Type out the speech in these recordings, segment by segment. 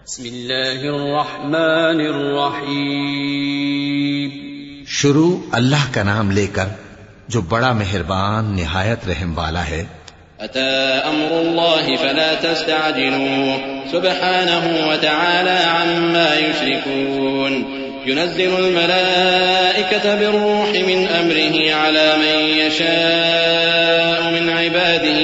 بسم اللہ الرحمن الرحیم. شروع اللہ کا نام لے کر جو بڑا مہربان نہایت رحم والا ہے. أتى أمر الله فلا تستعجلوه سبحانه وتعالى عما يشركون ينزل الملائكة بالروح من أمره على من يشاء من عباده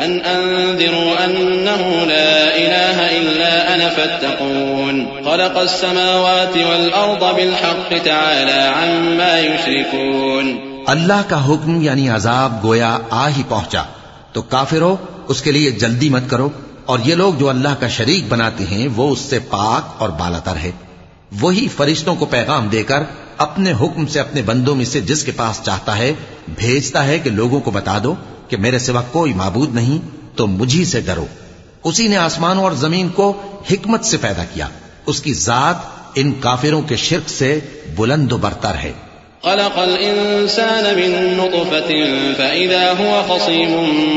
أن أنذروا أنه لا إله إلا أنا فاتقون خلق السماوات والأرض بالحق تعالى عما يشركون. اللہ کا حکم یعنی عذاب گویا آ ہی پہنچا تو کافرو اس کے لیے جلدی مت کرو، اور یہ لوگ جو اللہ کا شریک بناتے ہیں وہ اس سے پاک اور بالاتر ہے. وہی فرشتوں کو پیغام دے کر اپنے حکم سے اپنے بندوں میں سے جس کے پاس چاہتا ہے بھیجتا ہے کہ لوگوں کو بتا دو کہ میرے سوا کوئی معبود نہیں تو مجھی سے ڈرو. اسی نے آسمانوں اور زمین کو حکمت سے پیدا کیا، اس کی ذات ان کافروں کے شرک سے بلند و برتر ہے. خلق الإنسان من نطفة فإذا هو خصيم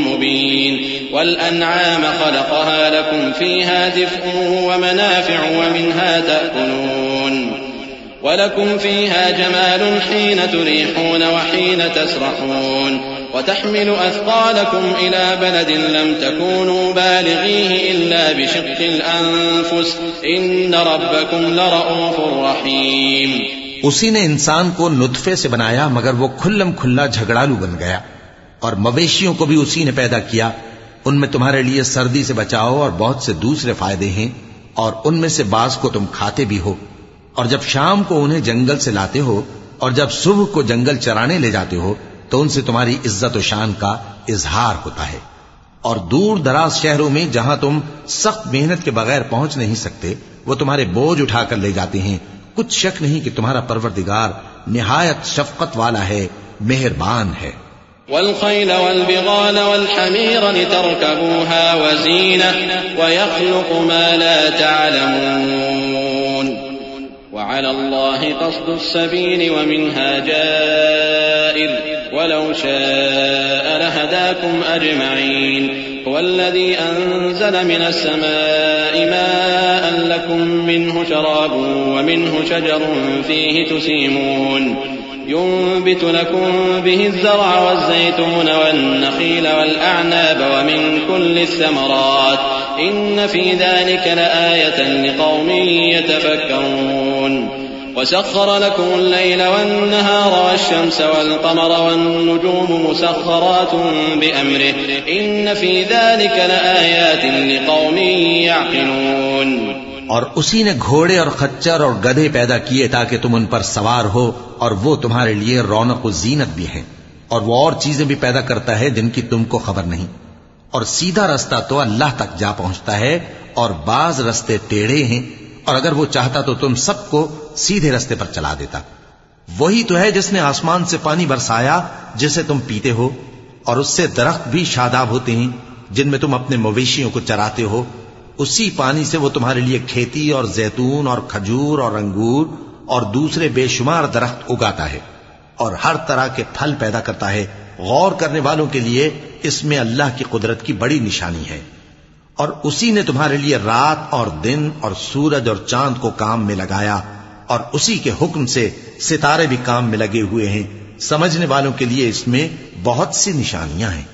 مبين والأنعام خلقها لكم فيها دفء ومنافع ومنها تأكلون ولكم فيها جمال حين تريحون وحين تسرحون وتحمل أثقالكم إلى بلد لم تكونوا بالغيه إلا بشق الأنفس إن ربكم لرؤوف رحيم. اسی نے انسان کو نطفے سے بنایا مگر وہ کھلم کھلا جھگڑالو بن گیا، اور مویشیوں کو بھی اسی نے پیدا کیا. ان میں تمہارے لیے سردی سے بچاؤ اور بہت سے دوسرے فائدے ہیں، اور ان میں سے بعض کو تم کھاتے بھی ہو. اور جب شام کو انہیں جنگل سے لاتے ہو اور جب صبح کو جنگل چرانے لے جاتے ہو تو ان سے تمہاری عزت و شان کا اظہار ہوتا ہے. اور دور دراز شہروں میں جہاں تم سخت محنت کے بغیر پہنچ نہیں سکتے وہ تمہارے بوجھ اٹھا کر لے جاتے ہیں. کچھ شک نہیں کہ تمہارا پروردگار نہایت شفقت والا ہے، مہربان ہے. والخيل والبغال والحمير لتركبوها وزينة ويخلق ما لا تعلمون وعلى الله قصد السبيل ومنها جائر ولو شاء لهداكم أجمعين هو الذي أنزل من السماء ماء لكم منه شراب ومنه شجر فيه تسيمون ينبت لكم به الزرع والزيتون والنخيل والأعناب ومن كل الثمرات إن في ذلك لآية لقوم يتفكرون وسخر لكم الليل والنهار والشمس والقمر والنجوم مسخرات بأمره إن في ذلك لآيات لقوم يعقلون. اور اسی نے گھوڑے اور خچر اور گدھے پیدا کیے تاکہ تم ان پر سوار ہو، اور وہ تمہارے لیے رونق و زینت بھی ہیں. اور وہ اور چیزیں بھی پیدا کرتا ہے جن کی تم کو خبر نہیں. اور سیدھا رستہ تو اللہ تک جا پہنچتا ہے اور بعض رستے ٹیڑھے ہیں، اور اگر وہ چاہتا تو تم سب کو سیدھے رستے پر چلا دیتا. وہی تو ہے جس نے آسمان سے پانی برسایا جسے تم پیتے ہو، اور اس سے درخت بھی شاداب ہوتے ہیں جن میں تم اپنے مویشیوں کو چراتے ہو. اسی پانی سے وہ تمہارے لیے کھیتی اور زیتون اور کھجور اور انگور اور دوسرے بے شمار درخت اگاتا ہے اور ہر طرح کے پھل پیدا کرتا ہے. غور کرنے والوں کے لیے اس میں اللہ کی قدرت کی بڑی نشانی ہے. اور اسی نے تمہارے لیے رات اور دن اور سورج اور چاند کو کام میں لگایا، اور اسی کے حکم سے ستارے بھی کام میں لگے ہوئے ہیں. سمجھنے والوں کے لیے اس میں بہت سی نشانیاں ہیں.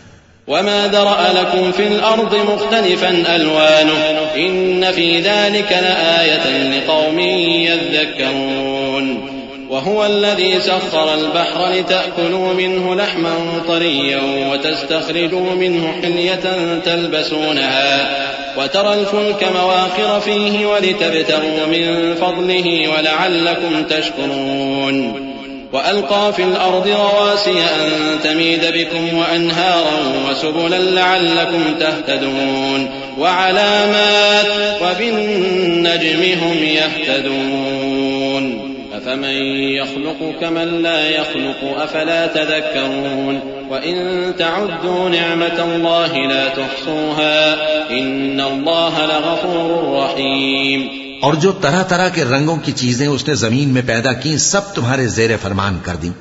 وما ذرأ لكم في الأرض مختلفا ألوانه إن في ذلك لآية لقوم يذكرون وهو الذي سخر البحر لتأكلوا منه لحما طريا وتستخرجوا منه حلية تلبسونها وترى الفلك مواخر فيه ولتبتغوا من فضله ولعلكم تشكرون وألقى في الأرض رواسي أن تميد بكم وأنهارا وسبلا لعلكم تهتدون وعلامات وبالنجم هم يهتدون أفمن يخلق كمن لا يخلق أفلا تذكرون وإن تعدوا نعمة الله لا تحصوها إن الله لغفور رحيم. اور جو طرح طرح کے رنگوں کی چیزیں اس نے زمین میں پیدا کی سب تمہارے زیر فرمان کر دیں.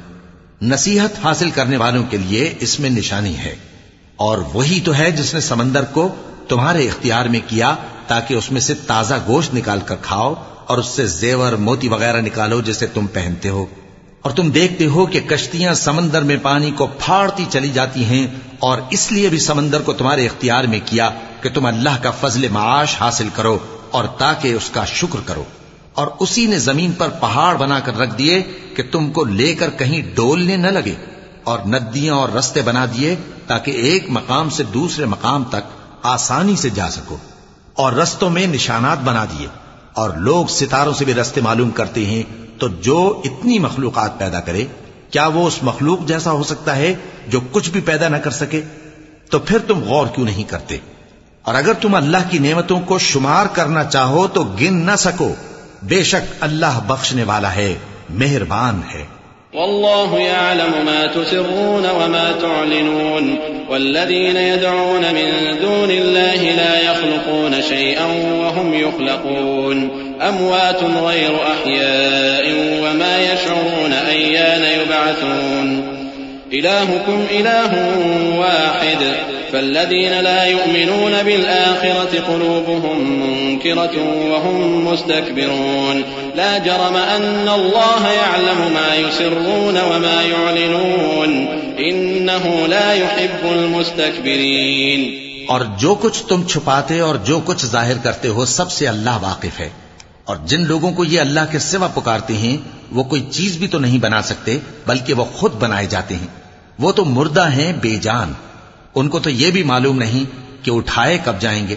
نصیحت حاصل کرنے والوں کے لیے اس میں نشانی ہے. اور وہی تو ہے جس نے سمندر کو تمہارے اختیار میں کیا تاکہ اس میں سے تازہ گوشت نکال کر کھاؤ اور اس سے زیور موتی وغیرہ نکالو جسے تم پہنتے ہو، اور تم دیکھتے ہو کہ کشتیاں سمندر میں پانی کو پھاڑتی چلی جاتی ہیں، اور اس لیے بھی سمندر کو تمہارے اختیار میں کیا کہ تم اللہ کا فضل معاش حاصل کرو اور تاکہ اس کا شکر کرو، اور اسی نے زمین پر پہاڑ بنا کر رکھ دیے کہ تم کو لے کر کہیں ڈولنے نہ لگے، اور ندیاں اور رستے بنا دیے تاکہ ایک مقام سے دوسرے مقام تک آسانی سے جا سکو، اور رستوں میں نشانات بنا دیے، اور لوگ ستاروں سے بھی رستے معلوم کرتے ہیں۔ تو جو اتنی مخلوقات پیدا کرے، کیا وہ اس مخلوق جیسا ہو سکتا ہے جو کچھ بھی پیدا نہ کر سکے؟ تو پھر تم غور کیوں نہیں کرتے؟ اور اگر تم اللہ کی نعمتوں کو شمار کرنا چاہو تو گن نہ سکو، بے شک اللہ بخشنے والا ہے، مہربان ہے۔ والله يعلم ما تسرون وما تعلنون والذين يدعون من دون الله لا يخلقون شيئا وهم يخلقون أموات غير أحياء وما يشعرون أيان يبعثون إلهكم إله واحد فالذين لا يؤمنون بالآخرة قلوبهم منكرة وهم مستكبرون لا جرم أن الله يعلم ما يسرون وما يعلنون إنه لا يحب المستكبرين۔ اور جو کچھ تم چھپاتے اور جو کچھ ظاہر کرتے ہو سب سے اللہ واقف ہے، اور جن لوگوں کو یہ اللہ کے سوا پکارتے ہیں وہ کوئی چیز بھی تو نہیں بنا سکتے بلکہ وہ خود بنائے جاتے ہیں، وہ تو مردہ ہیں بے جان، ان کو تو یہ بھی معلوم نہیں کہ اٹھائے کب جائیں گے۔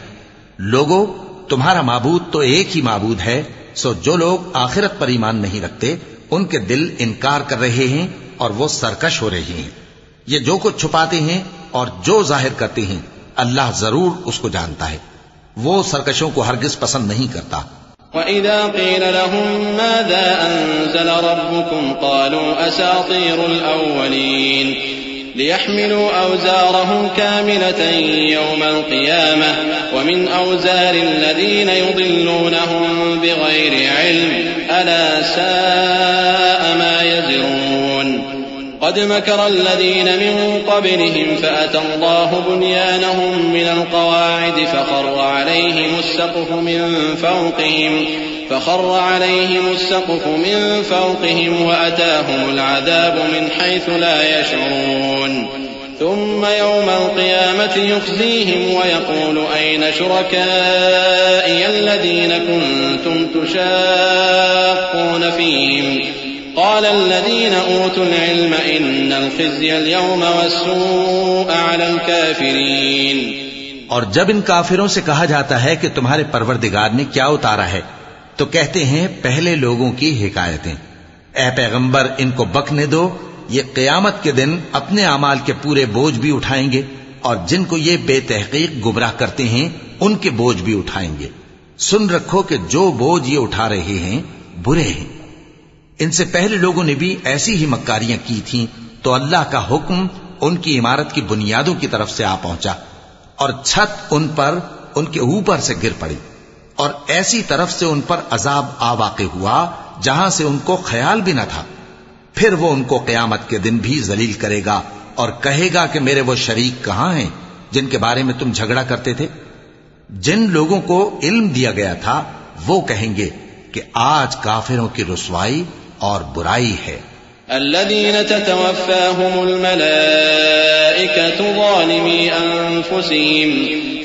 لوگو، تمہارا معبود تو ایک ہی معبود ہے، سو جو لوگ آخرت پر ایمان نہیں رکھتے ان کے دل انکار کر رہے ہیں اور وہ سرکش ہو رہے ہیں۔ یہ جو کچھ چھپاتے ہیں اور جو ظاہر کرتے ہیں اللہ ضرور اس کو جانتا ہے، وہ سرکشوں کو ہرگز پسند نہیں کرتا۔ وَإِذَا قِيلَ لَهُم مَّاذَا أَنزَلَ رَبُّكُمْ قَالُوا أَسَاطِيرُ الْأَوَّلِينَ لِيَحْمِلُوا أَوْزَارَهُمْ كَامِلَةً يَوْمَ الْقِيَامَةِ وَمِنْ أَوْزَارِ الَّذِينَ يُضِلُّونَهُم بِغَيْرِ عِلْمٍ أَلَا سَاءَ مَا يَزِرُونَ قد مكر الذين من قبلهم فأتى الله بنيانهم من القواعد فخر عليهم السقف من فوقهم وأتاهم العذاب من حيث لا يشعرون ثم يوم القيامة يخزيهم ويقول أين شركائي الذين كنتم تشاقون فيهم قال الذين أوتوا العلم إن الخزي اليوم والسوء على الكافرين۔ اور جب ان کافروں سے کہا جاتا ہے کہ تمہارے پروردگار نے کیا اتارا ہے تو کہتے ہیں پہلے لوگوں کی حکایتیں۔ اے پیغمبر، ان کو بکنے دو، یہ قیامت کے دن اپنے اعمال کے پورے بوجھ بھی اٹھائیں گے، اور جن کو یہ بے تحقیق گمراہ کرتے ہیں ان کے بوجھ بھی اٹھائیں گے۔ سن رکھو کہ جو بوجھ یہ اٹھا رہے ہیں برے ہیں۔ ان سے پہلے لوگوں نے بھی ایسی ہی مکاریاں کی تھیں تو اللہ کا حکم ان کی عمارت کی بنیادوں کی طرف سے آ پہنچا اور چھت ان پر ان کے اوپر سے گر پڑی، اور ایسی طرف سے ان پر عذاب آ واقع ہوا جہاں سے ان کو خیال بھی نہ تھا۔ پھر وہ ان کو قیامت کے دن بھی ذلیل کرے گا اور کہے گا کہ میرے وہ شریک کہاں ہیں جن کے بارے میں تم جھگڑا کرتے تھے؟ جن لوگوں کو علم دیا گیا تھا وہ کہیں گے کہ آج کافروں کی رسوائی اور برائی ہے۔ الذين تتوفاهم الملائكة ظالمي أنفسهم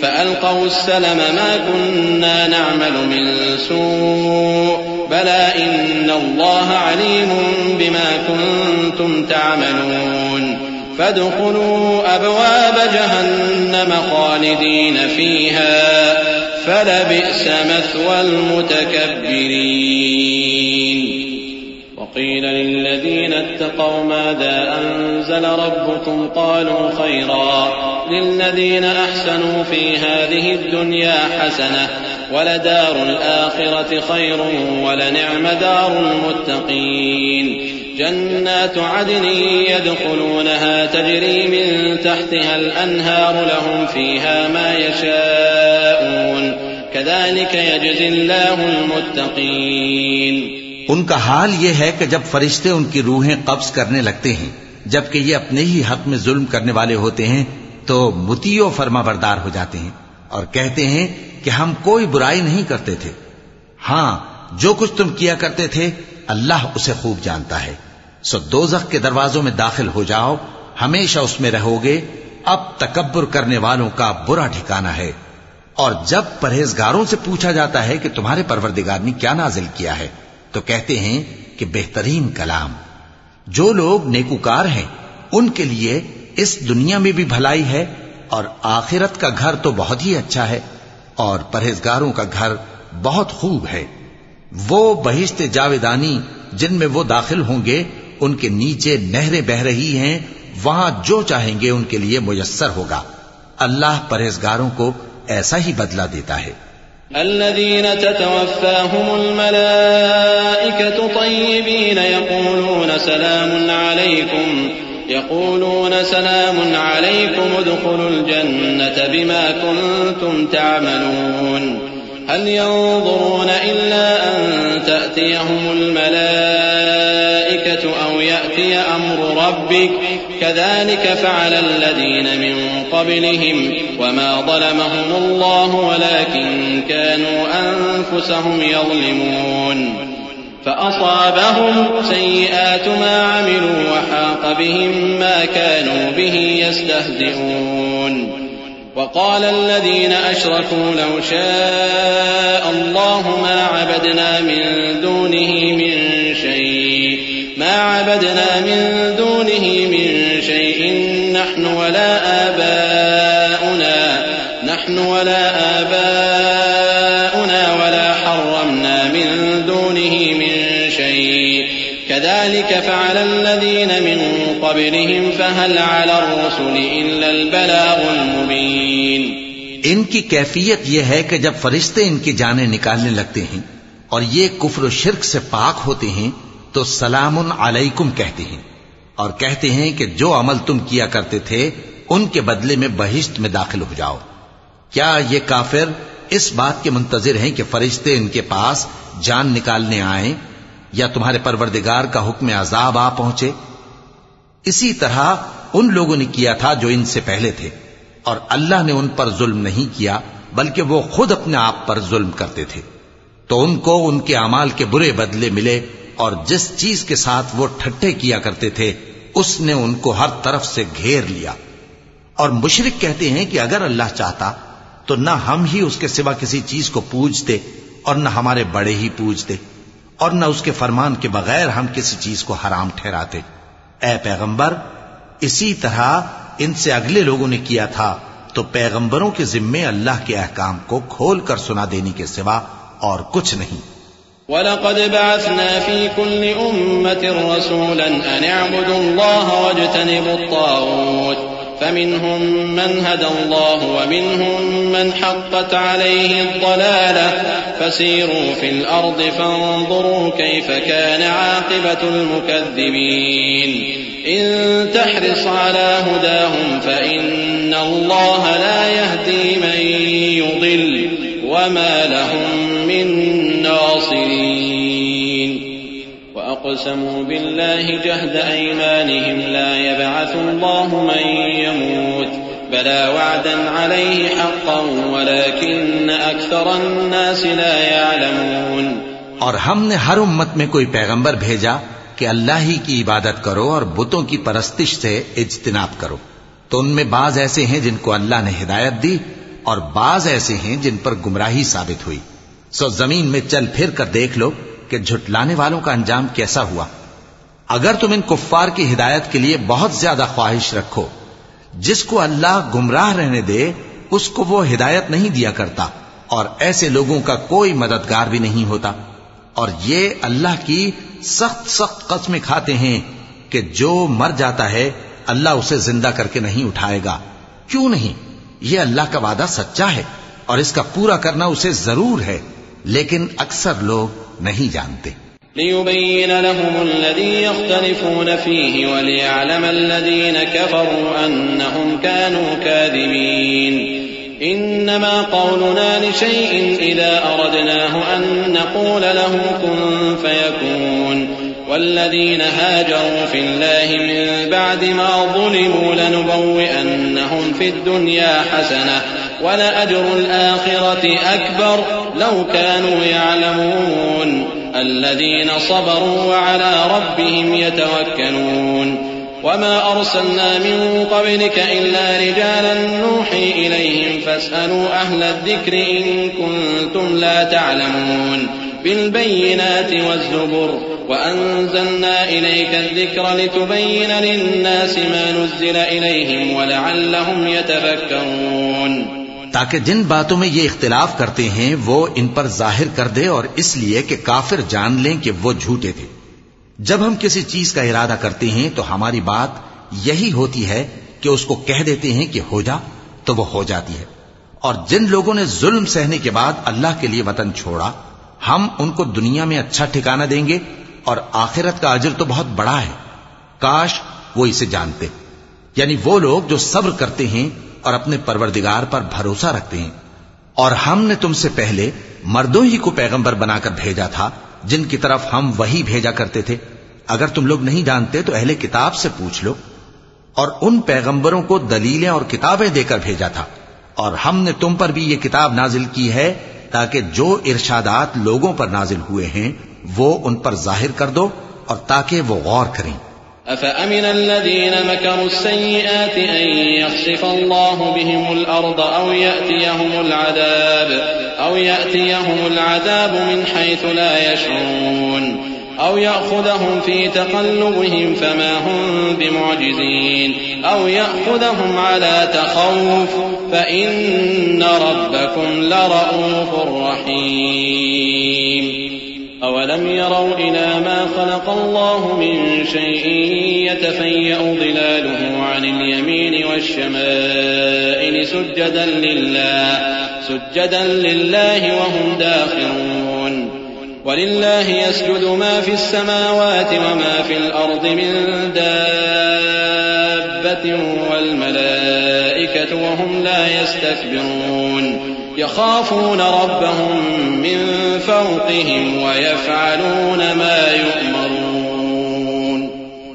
فألقوا السلم ما كنا نعمل من سوء بلى إن الله عليم بما كنتم تعملون فادخلوا أبواب جهنم خالدين فيها فلبئس مثوى المتكبرين۔ وقيل للذين اتقوا ماذا أنزل ربكم قالوا خيرا للذين أحسنوا في هذه الدنيا حسنة ولدار الآخرة خير ولنعم دار المتقين جنات عدن يدخلونها تجري من تحتها الأنهار لهم فيها ما يشاءون كذلك يجزي الله المتقين۔ ان کا حال یہ ہے کہ جب فرشتے ان کی روحیں قبض کرنے لگتے ہیں جبکہ یہ اپنے ہی حق میں ظلم کرنے والے ہوتے ہیں تو مطیع و فرما بردار ہو جاتے ہیں، اور کہتے ہیں کہ ہم کوئی برائی نہیں کرتے تھے. ہاں، جو کچھ تم کیا کرتے تھے اللہ اسے خوب جانتا ہے. سو دوزخ کے دروازوں میں داخل ہو جاؤ، ہمیشہ اس میں رہو گے. اب تکبر کرنے والوں کا برا ٹھکانہ ہے. اور جب پرہیزگاروں سے پوچھا جاتا ہے کہ تمہارے پروردگار نے کیا نازل کیا ہے تو کہتے ہیں کہ بہترین کلام. جو لوگ نیکوکار ہیں ان کے لیے اس دنیا میں بھی بھلائی ہے اور آخرت کا گھر تو بہت ہی اچھا ہے، اور پرہیزگاروں کا گھر بہت خوب ہے. وہ بہشت جاویدانی جن میں وہ داخل ہوں گے، ان کے نیچے نہریں بہ رہی ہیں، وہاں جو چاہیں گے ان کے لیے میسر ہوگا. اللہ پرہیزگاروں کو ایسا ہی بدلہ دیتا ہے. الذين تتوفاهم الملائكة طيبين يقولون سلام عليكم ادخلوا الجنة بما كنتم تعملون هل ينظرون إلا أن تأتيهم الملائكة أو يأتي أمر ربك كذلك فعل الذين من قبلهم وما ظلمهم الله ولكن كانوا أنفسهم يظلمون فأصابهم سيئات ما عملوا وحاق بهم ما كانوا به يستهزئون وقال الذين أشركوا لو شاء الله ما عبدنا من دونه من شيء نحن ولا آباؤنا ولا حرمنا من دونه من شيء كذلك فعل الذين من قبلهم فهل على الرسل إلا البلاغ المبين. ان کی کیفیت یہ ہے کہ جب فرشتے ان کی جانیں نکالنے لگتے ہیں اور یہ کفر و شرک سے پاک ہوتے ہیں تو سلام علیکم کہتے ہیں اور کہتے ہیں کہ جو عمل تم کیا کرتے تھے ان کے بدلے میں بہشت میں داخل ہو جاؤ. کیا یہ کافر اس بات کے منتظر ہیں کہ فرشتے ان کے پاس جان نکالنے آئیں یا تمہارے پروردگار کا حکم عذاب آ پہنچے؟ اسی طرح ان لوگوں نے کیا تھا جو ان سے پہلے تھے، اور اللہ نے ان پر ظلم نہیں کیا بلکہ وہ خود اپنے آپ پر ظلم کرتے تھے. تو ان کو ان کے اعمال کے برے بدلے ملے، اور جس چیز کے ساتھ وہ ٹھٹھے کیا کرتے تھے اس نے ان کو ہر طرف سے گھیر لیا. اور مشرک کہتے ہیں کہ اگر اللہ چاہتا تو نہ ہم ہی اس کے سوا کسی چیز کو پوجتے اور نہ ہمارے بڑے ہی پوجتے، اور نہ اس کے فرمان کے بغیر ہم کسی چیز کو حرام ٹھہراتے. اے پیغمبر، اسی طرح ان سے اگلے لوگوں نے کیا تھا، تو پیغمبروں کے ذمے اللہ کے احکام کو کھول کر سنا دینے کے سوا اور کچھ نہیں. وَلَقَدْ بَعَثْنَا فِي كُلِّ أُمَّةٍ رَسُولًا أَنِ اعْبُدُوا اللَّهَ وَاجْتَنِبُوا الطَّاغُوتَ فَمِنْهُمْ مَنْ هَدَى اللَّهُ وَمِنْهُمْ مَنْ حَقَّتْ عَلَيْهِ الضَّلَالَةُ فَسِيرُوا فِي الْأَرْضِ فَانظُرُوا كَيْفَ كَانَ عَاقِبَةُ الْمُكَذِّبِينَ إِن تَحْرِصْ عَلَى هُدَاهُمْ فَإِنَّ اللَّهَ لَا يَهْدِي مَن يُضِلُّ وَمَا لَهُم مِّن نَّاصِرِينَ وَأَقْسَمُوا بِاللَّهِ جَهْدَ أَيْمَانِهِمْ لَا يَبْعَثُ اللَّهُ مَن يَمُوتُ بَلَىٰ وَعْدًا عَلَيْهِ حَقًّا وَلَٰكِنَّ أَكْثَرَ النَّاسِ لَا يَعْلَمُونَ. اور ہم نے ہر امت میں کوئی پیغمبر بھیجا کہ اللہ ہی کی عبادت کرو اور بتوں کی پرستش سے اجتناب کرو. تو ان میں بعض ایسے ہیں جن کو اللہ نے ہدایت دی اور بعض ایسے ہیں جن پر گمراہی ثابت ہوئی. سو زمین میں چل پھر کر دیکھ لو کہ جھٹلانے والوں کا انجام کیسا ہوا. اگر تم ان کفار کی ہدایت کے لیے بہت زیادہ خواہش رکھو، جس کو اللہ گمراہ رہنے دے اس کو وہ ہدایت نہیں دیا کرتا، اور ایسے لوگوں کا کوئی مددگار بھی نہیں ہوتا. اور یہ اللہ کی سخت سخت قسمیں کھاتے ہیں کہ جو مر جاتا ہے اللہ اسے زندہ کر کے نہیں اٹھائے گا. کیوں نہیں؟ یہ اللہ کا وعدہ سچا ہے اور اس کا پورا کرنا اسے ضرور ہے، لیکن اکثر لوگ نہیں جانتے. لِيُبَيِّنَ لَهُمُ الَّذِي يَخْتَلِفُونَ فِيهِ وَلِيَعْلَمَ الَّذِينَ كَفَرُوا أَنَّهُمْ كَانُوا كَاذِبِينَ. إِنَّمَا قَوْلُنَا لِشَيْءٍ إِذَا أَرَدْنَاهُ أَن نَّقُولَ لَهُ كُن فَيَكُونُ. وَالَّذِينَ هَاجَرُوا فِي اللَّهِ مِن بَعْدِ مَا ظُلِمُوا لَنُبَوِّئَنَّهُمْ فِي الدُّنْيَا حَسَنَةً وَلَأَجْرُ الْآخِرَةِ أَكْبَرُ لَوْ كَانُوا يَعْلَمُونَ الَّذِينَ صَبَرُوا وَعَلَى رَبِّهِمْ يَتَوَكَّلُونَ وَمَا أَرْسَلْنَا مِن قَبْلِكَ إِلَّا رِجَالًا نُوحِي إِلَيْهِمْ فَاسْأَلُوا أَهْلَ الذِّكْرِ إِن كُنتُمْ لَا تَعْلَمُونَ بِالْبَيِّنَاتِ وَالزُّبُرِ وَأَنزَلْنَا إِلَيْكَ الذِّكْرَ لِتُبَيِّنَ لِلنَّاسِ مَا نُزِّلَ إِلَيْهِمْ وَلَعَلَّهُمْ يَتَفَكَّرُونَ تاکہ جن باتوں میں یہ اختلاف کرتے ہیں وہ ان پر ظاہر کر دے، اور اس لیے کہ کافر جان لیں کہ وہ جھوٹے تھے۔ جب ہم کسی چیز کا ارادہ کرتے ہیں تو ہماری بات یہی ہوتی ہے کہ اس کو کہہ دیتے ہیں کہ ہو جا تو وہ ہو جاتی ہے۔ اور جن لوگوں نے ظلم سہنے کے بعد اللہ کے لیے وطن چھوڑا، ہم ان کو دنیا میں اچھا ٹھکانہ دیں گے، اور آخرت کا اجر تو بہت بڑا ہے، کاش وہ اسے جانتے۔ یعنی وہ لوگ جو صبر کرتے ہیں اور اپنے پروردگار پر بھروسہ رکھتے ہیں۔ اور ہم نے تم سے پہلے مردوں ہی کو پیغمبر بنا کر بھیجا تھا جن کی طرف ہم وحی بھیجا کرتے تھے۔ اگر تم لوگ نہیں جانتے تو اہل کتاب سے پوچھ لو۔ اور ان پیغمبروں کو دلیلیں اور کتابیں دے کر بھیجا تھا، اور ہم نے تم پر بھی یہ کتاب نازل کی ہے تاکہ جو ارشادات لوگوں پر نازل ہوئے ہیں وہ ان پر ظاہر کر دو، اور تاکہ وہ غور کریں۔ أَفَأَمِنَ الَّذِينَ مَكَرُوا السَّيِّئَاتِ أَن يَخْسِفَ اللَّهُ بِهِمُ الْأَرْضَ أَوْ يَأْتِيَهُمُ الْعَذَابُ مِنْ حَيْثُ لَا يَشْعُرُونَ أَوْ يَأْخُذَهُمْ فِي تَقَلُّبِهِمْ فَمَا هُمْ بِمُعْجِزِينَ أَوْ يَأْخُذَهُمْ عَلَى تَخَوُّفٍ فَإِنَّ رَبَّكُمْ لَرَءُوفٌ رَحِيمٌ أَوَلَمْ يَرَوْا إِلَى مَا خَلَقَ اللَّهُ مِن شَيْءٍ يَتَفَيَّأُ ظِلَالُهُ عَنِ الْيَمِينِ وَالشَّمَائِلِ سُجَّدًا لِلَّهِ وَهُمْ دَاخِرُونَ وَلِلَّهِ يَسْجُدُ مَا فِي السَّمَاوَاتِ وَمَا فِي الْأَرْضِ مِن دَابَّةٍ وَالْمَلَائِكَةُ وَهُمْ لَا يَسْتَكْبِرُونَ يخافون ربهم من فوقهم ويفعلون ما يؤمرون۔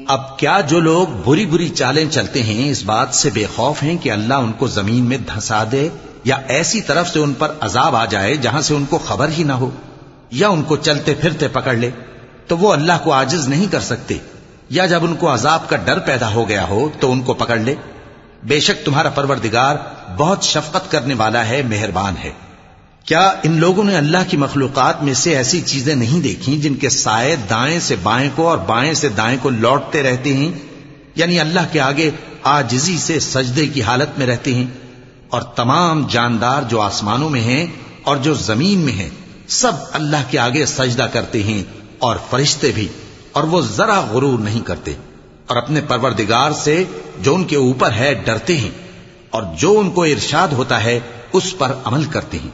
اب کیا جو لوگ بری بری چالیں چلتے ہیں اس بات سے بے خوف ہیں کہ اللہ ان کو زمین میں دھسا دے، یا ایسی طرف سے ان پر عذاب آ جائے جہاں سے ان کو خبر ہی نہ ہو، یا ان کو چلتے پھرتے پکڑ لے، تو وہ اللہ کو عاجز نہیں کر سکتے، یا جب ان کو عذاب کا ڈر پیدا ہو گیا ہو تو ان کو پکڑ لے۔ بے شک تمہارا پروردگار بہت شفقت کرنے والا ہے، مہربان ہے۔ کیا ان لوگوں نے اللہ کی مخلوقات میں سے ایسی چیزیں نہیں دیکھی جن کے سائے دائیں سے بائیں کو اور بائیں سے دائیں کو لوٹتے رہتے ہیں؟ یعنی اللہ کے آگے عاجزی سے سجدے کی حالت میں رہتے ہیں۔ اور تمام جاندار جو آسمانوں میں ہیں اور جو زمین میں ہیں سب اللہ کے آگے سجدہ کرتے ہیں، اور فرشتے بھی، اور وہ ذرا غرور نہیں کرتے، اور اپنے پروردگار سے جو ان کے اوپر ہے ڈرتے ہیں، اور جو ان کو ارشاد ہوتا ہے اس پر عمل کرتے ہیں۔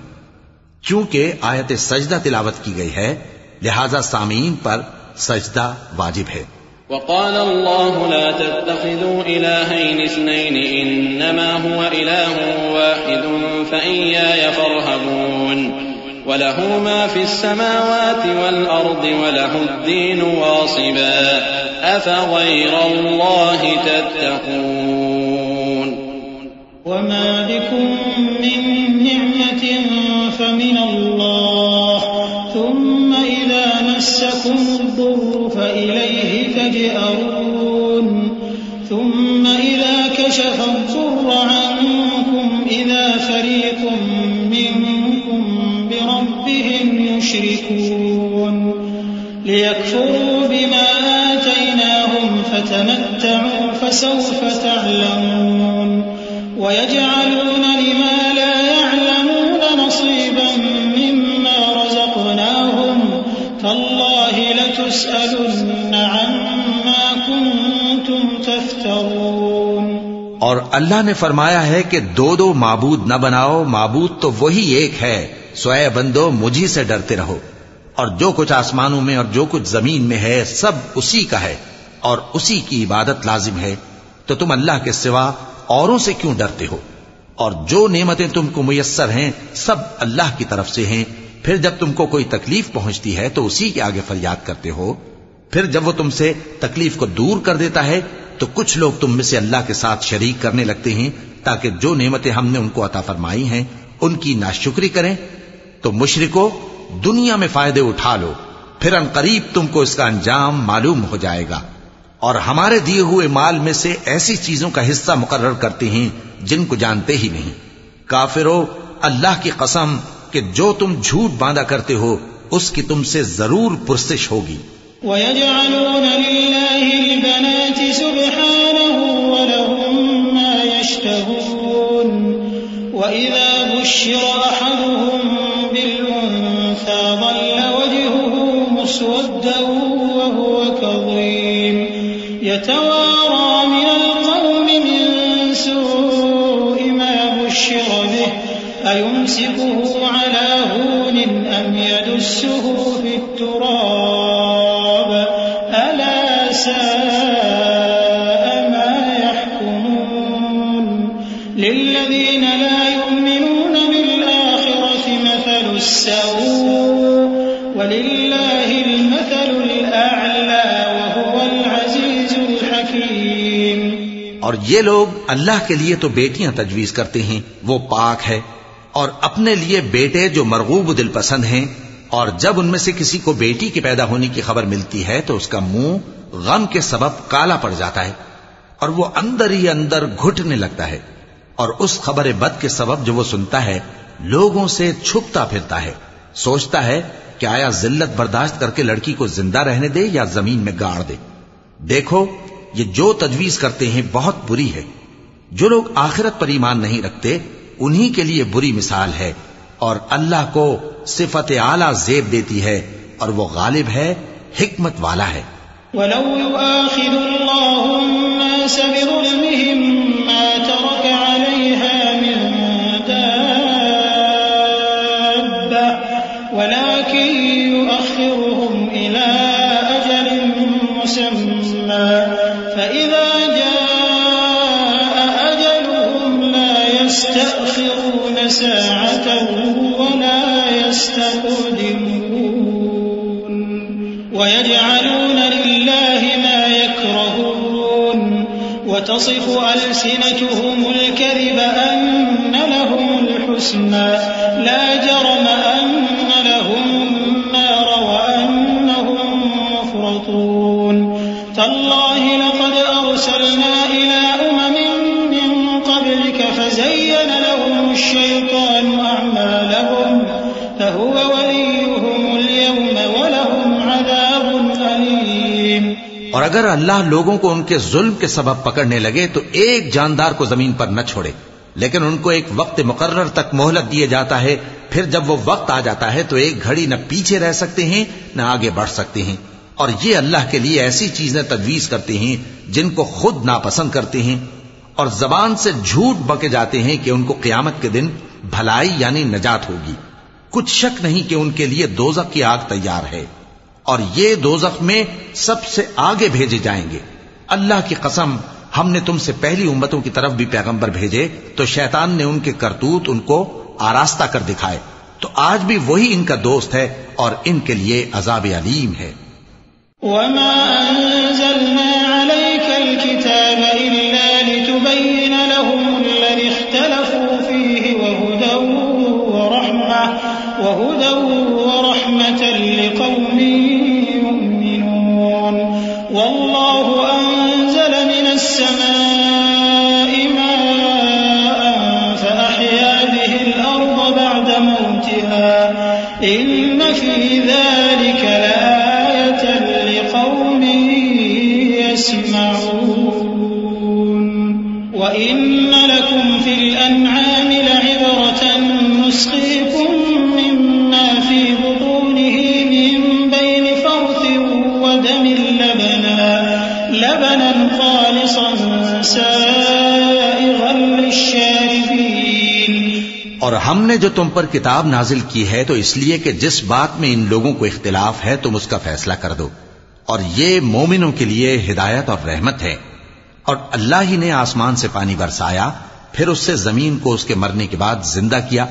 کیونکہ آیت سجدہ تلاوت کی گئی ہے لہذا سامعین پر سجدہ واجب ہے۔ وقال الله لا تتخذوا إلهين اثنين إنما هو إله واحد فإياي فارهبون وله ما في السماوات والأرض وله الدين واصبا أفغير الله تتقون وما بكم من نعمة فمن الله ثم إذا مسكم الضر فإليه تجأرون ثم إذا كشف الضر عنكم إذا فريق منكم بربهم يشركون ليكفروا بما آتيناهم فتمتعوا فسوف تعلمون ويجعلون لما لا يعلمون نصيبا مما رزقناهم تالله لتسألن عما كنتم تفترون۔ اور اللہ نے فرمایا ہے کہ دو دو معبود نہ بناؤ، معبود تو وہی ایک ہے، سو اے بندو مجھی سے ڈرتے رہو، اور جو کچھ آسمانوں میں اور جو کچھ زمین میں ہے سب اسی کا ہے اور اسی کی عبادت لازم ہے، تو تم اللہ کے سوا اوروں سے کیوں ڈرتے ہو؟ اور جو نعمتیں تم کو میسر ہیں سب اللہ کی طرف سے ہیں، پھر جب تم کو کوئی تکلیف پہنچتی ہے تو اسی کے آگے فریاد کرتے ہو، پھر جب وہ تم سے تکلیف کو دور کر دیتا ہے تو کچھ لوگ تم میں سے اللہ کے ساتھ شریک کرنے لگتے ہیں تاکہ جو نعمتیں ہم نے ان کو عطا فرمائی ہیں ان کی ناشکری کریں، تو مشرکو دنیا میں فائدے اٹھا لو، پھر ان قریب تم کو اس کا انجام معلوم ہو جائے گا، اور ہمارے دیے ہوئے مال میں سے ایسی چیزوں کا حصہ مقرر کرتے ہیں جن کو جانتے ہی نہیں۔ کافرو، اللہ کی قسم کہ جو تم جھوٹ باندھا کرتے ہو اس کی تم سے ضرور پرسش ہوگی۔ وَيَجْعَلُونَ لِلَّهِ الْبَنَاتِ سُبْحَانَهُ وَلَهُم مَّا يَشْتَهُونَ وَإِذَا بُشِّرَ أَحَدُهُم بِالْأُنثَىٰ ظَلَّ وَجْهُهُ مُسْوَدًّا وَهُوَ كَظِيمٌ يَتَوَارَىٰ مِنَ الْقَوْمِ مِن سُوءِ مَا بُشِّرَ بِهِ أَيُمْسِكُهُ عَلَىٰ هُونٍ أَمْ يَدُسُّهُ فِي التُّرَابِ أَلَا سَاءَ مَا يَحْكُمُونَ لِلَّذِينَ لَا يُؤْمِنُونَ بِالْآخِرَةِ مَثَلُ السَّوْءِ وَلِلَّهِ الْمَثَلُ الْأَعْلَىٰ وَهُوَ الْعَزِيزُ الْحَكِيمُ۔ اور یہ لوگ اللہ کے لیے تو بیٹیاں تجویز کرتے ہیں، وہ پاک ہے، اور اپنے لیے بیٹے جو مرغوب دل پسند ہیں، اور جب ان میں سے کسی کو بیٹی کے پیدا ہونے کی خبر ملتی ہے تو اس کا منہ غم کے سبب کالا پڑ جاتا ہے اور وہ اندر ہی اندر گھٹنے لگتا ہے، اور اس خبر بد کے سبب جو وہ سنتا ہے لوگوں سے چھپتا پھرتا ہے، سوچتا ہے کہ آیا ذلت برداشت کر کے لڑکی کو زندہ رہنے دے یا زمین میں گاڑ دے۔ دیکھو یہ جو تجویز کرتے ہیں بہت بری ہے۔ جو لوگ آخرت پر ایمان نہیں رکھتے انہی کے لیے بری مثال ہے، اور اللہ کو صفت اعلیٰ زیب دیتی ہے اور وہ غالب ہے، حکمت والا ہے۔ وَلَوْ يُؤَاخِذُ اللَّهُ النَّاسَ بِظُلْمِهِم مَّا تَرَكَ عَلَيْهَا مِن دَابَّةٍ وَلَٰكِن يُؤَخِّرُهُمْ إِلَىٰ أَجَلٍ مُّسَمًّى فَإِذَا جَاءَ أَجَلُهُمْ لَا يَسْتَأْخِرُونَ سَاعَةً وَلَا يَسْتَقْدِمُونَ وَيَجْعَلُونَ لِلَّهِ مَا يَكْرَهُونَ وَتَصِفُ أَلْسِنَتُهُمُ الْكَذِبَ أَنَّ لَهُمُ الْحُسْنَىٰ لَا جَرَمَ أَنَّ لَهُمُ النَّارَ وَأَنَّهُم مُّفْرَطُونَ تَاللَّهِ لَقَدْ أَرْسَلْنَا إِلَىٰ أُمَمٍ مِّن قَبْلِكَ فَزَيَّنَ لَهُمُ الشَّيْطَانُ أَعْمَالَهُمْ فَهُوَ وَلِيُّهُمُ الْيَوْمَ وَلَهُمْ عَذَابٌ أَلِيمٌ۔ اور اگر اللہ لوگوں کو ان کے ظلم کے سبب پکڑنے لگے تو ایک جاندار کو زمین پر نہ چھوڑے، لیکن ان کو ایک وقت مقرر تک مہلت دیے جاتا ہے، پھر جب وہ وقت آ جاتا ہے تو ایک گھڑی نہ پیچھے رہ سکتے ہیں نہ آگے بڑھ سکتے ہیں، اور یہ اللہ کے لیے ایسی چیزیں تجویز کرتے ہیں جن کو خود ناپسند کرتے ہیں، اور زبان سے جھوٹ بکے جاتے ہیں کہ ان کو قیامت کے دن بھلائی یعنی نجات ہوگی۔ کچھ شک نہیں کہ ان کے لیے دوزخ کی آگ تیار ہے، اور یہ دوزخ میں سب سے آگے بھیجے جائیں گے۔ اللہ کی قسم ہم نے تم سے پہلی امتوں کی طرف بھی پیغمبر بھیجے تو شیطان نے ان کے کرتوت ان کو آراستہ کر دکھائے، تو آج بھی وہی ان کا دوست ہے اور ان کے لیے عذاب علیم ہے۔ وَمَا أَنزَلْنَا عَلَيْكَ الْكِتَابَ إِلَّا لِتُبَيِّنَ لَهُمُ الَّذِي اخْتَلَفُوا فِيهِ وَهُدًى وَرَحْمَةً لِقَوْمٍ يُؤْمِنُونَ وَاللَّهُ أَنزَلَ مِنَ السَّمَاءِ مَاءً فَأَحْيَا بِهِ الْأَرْضَ بَعْدَ مَوْتِهَا إِنَّ فِي ذَلِكَ لَآيَةً لِقَوْمٍ يَسْمَعُونَ وَإِنَّ لَكُمْ فِي الْأَنْعَامِ لَعِبْرَةً نُّسْقِيكُم مِّمَّا فِي بُطُونِهِ مِن بَيْنِ فَرْثٍ وَدَمٍ لَبَنًا خَالِصًا سَائِغًا لِّلشَّارِبِينَ۔ اور ہم نے جو تم پر کتاب نازل کی ہے تو اس لیے کہ جس بات میں ان لوگوں کو اختلاف ہے تم اس کا فیصلہ کر دو، اور یہ مومنوں کے لیے ہدایت اور رحمت ہے۔ اور اللہ ہی نے آسمان سے پانی برسایا، پھر اس سے زمین کو اس کے مرنے کے بعد زندہ کیا،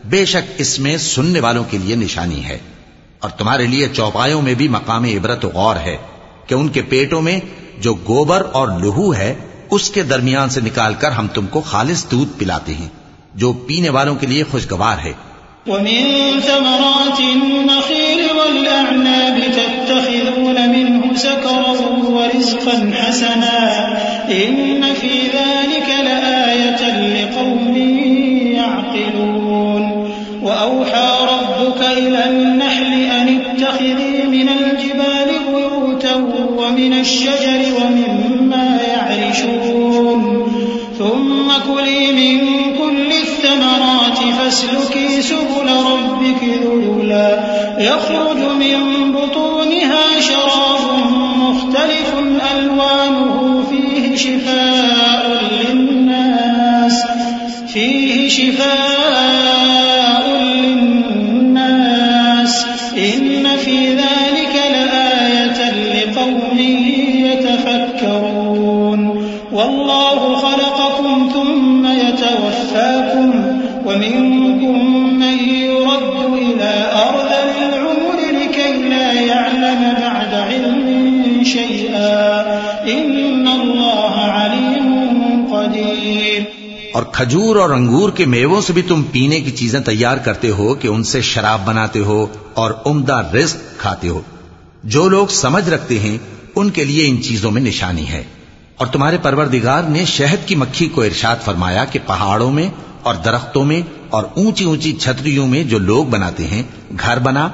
بے شک اس میں سننے والوں کے لیے نشانی ہے۔ اور تمہارے لیے چوپایوں میں بھی مقام عبرت و غور ہے کہ ان کے پیٹوں میں جو گوبر اور لہو ہے اس کے درمیان سے نکال کر ہم تم کو خالص دودھ پلاتے ہیں جو پینے والوں کے لیے خوشگوار ہے. ومن ثمرات النخيل والأعناب تتخذون منه سكرا ورزقا حسنا إن في ذلك لآية لقوم يعقلون. وأوحى ربك إلى النحل أن اتخذي من الجبال بيوتا ومن الشجر ومما يعرشون ثم كلي من كل الثمرات فاسلكي سبل ربك ذللا يخرج من بطونها شراب مختلف ألوانه فيه شفاء للناس إن في ذلك لآية لقوم يتفكرون. والله خلقكم ثم يتوفاكم ومنكم من يرد إلى أرذل العمر لكي لا يعلم بعد علم شيئا إن الله عليم قدير. اور کھجور اور انگور کے میووں سے بھی تم پینے کی چیزیں تیار کرتے ہو کہ ان سے شراب بناتے ہو اور عمدہ رزق کھاتے ہو. جو لوگ سمجھ رکھتے ہیں ان کے لیے ان چیزوں میں نشانی ہے. اور تمہارے پروردگار نے شہد کی مکھی کو ارشاد فرمایا کہ پہاڑوں میں اور درختوں میں اور اونچی اونچی چھتریوں میں جو لوگ بناتے ہیں گھر بنا،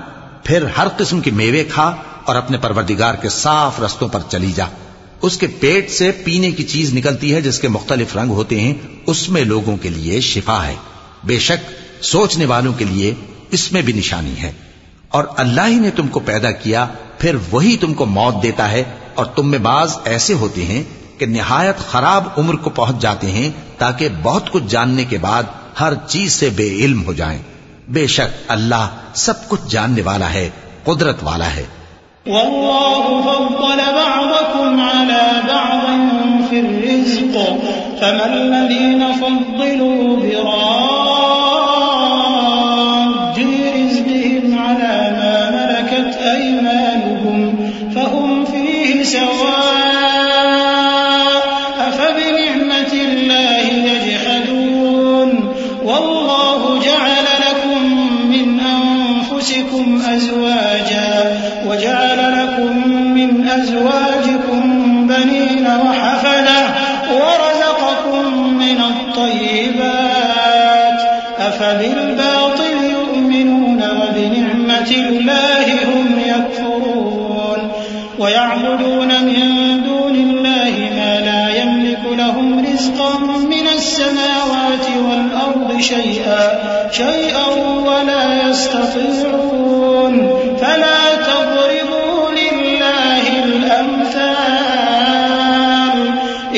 پھر ہر قسم کے میوے کھا اور اپنے پروردگار کے صاف رستوں پر چلی جا. اس کے پیٹ سے پینے کی چیز نکلتی ہے جس کے مختلف رنگ ہوتے ہیں، اس میں لوگوں کے لیے شفا ہے. بے شک سوچنے والوں کے لیے اس میں بھی نشانی ہے. اور اللہ ہی نے تم کو پیدا کیا، پھر وہی تم کو موت دیتا ہے. اور تم میں بعض ایسے ہوتے ہیں کہ نہایت خراب عمر کو پہنچ جاتے ہیں تاکہ بہت کچھ جاننے کے بعد ہر چیز سے بے علم ہو جائیں. بے شک اللہ سب کچھ جاننے والا ہے، قدرت والا ہے. والله فضل بعضكم على بعض في الرزق فما الذين فضلوا براد رزقهم على ما ملكت أيمانهم فهم فيه سواء أفبنعمة الله يجحدون. والله جعل لكم من أنفسكم أزواجا وجعل لكم من أزواجكم بنين وحفدة ورزقكم من الطيبات أفبالباطل يؤمنون وبنعمة الله هم يكفرون. ويعبدون من دون الله ما لا يملك لهم رزقا من السماوات والأرض شيئا ولا يستطيعون. فلا تضربوا لله الأمثال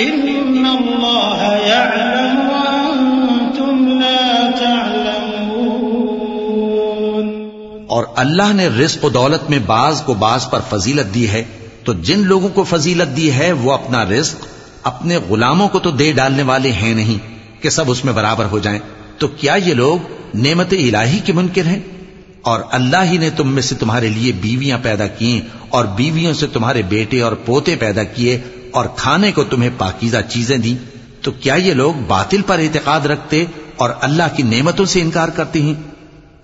إن الله يعلم وأنتم لا تعلمون. اور اللہ نے رزق و دولت میں بعض کو بعض پر فضیلت دی ہے، تو جن لوگوں کو فضیلت دی ہے وہ اپنا رزق اپنے غلاموں کو تو دے ڈالنے والے ہیں نہیں کہ سب اس میں برابر ہو جائیں. تو کیا یہ لوگ نعمت الہی کے منکر ہیں؟ اور اللہ ہی نے تم میں سے تمہارے لیے بیویاں پیدا کی اور بیویوں سے تمہارے بیٹے اور پوتے پیدا کیے اور کھانے کو تمہیں پاکیزہ چیزیں دیں. تو کیا یہ لوگ باطل پر اعتقاد رکھتے اور اللہ کی نعمتوں سے انکار کرتے ہیں؟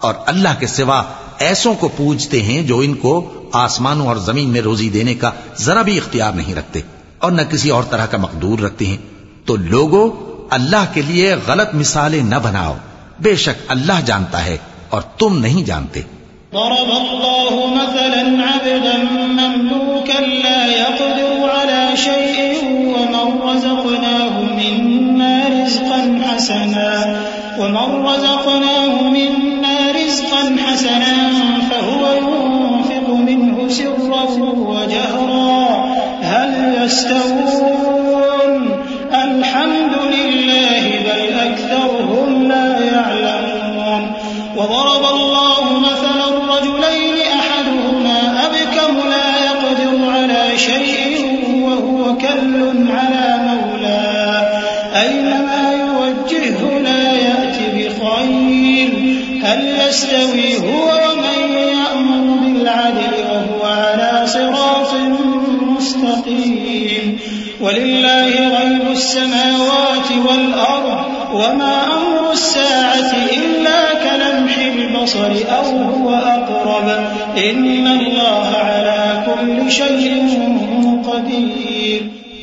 اور اللہ کے سوا ایسوں کو پوجتے ہیں جو ان کو آسمانوں اور زمین میں روزی دینے کا ذرا بھی اختیار نہیں رکھتے اور نہ کسی اور طرح کا مقدور رکھتے ہیں. تو لوگوں اللہ کے لیے غلط مثالیں نہ بناؤ، بے شک اللہ جانتا ہے اور تم نہیں جانتے. ضرب الله مثلا عبدا مملوكا لا يقدر على شيء ومن رزقناه منا رزقا حسنا فهو ينفق منه سرا وجهرا هل يستوون الحمد لله بل أكثرهم لا يعلمون. وضرب الله مثلا رجلين أحدهما أبكم لا يقدر على شيء وهو كل على مولاه أينما يوجهه لا يأتي بخير هل يستوي هو ومن يأمر بالعدل وهو على صراط مستقيم. ولله غيب السماوات السماوات والأرض وما أمر الساعة إلا كلمح البصر أو هو أقرب إن الله على كل شيء قدير.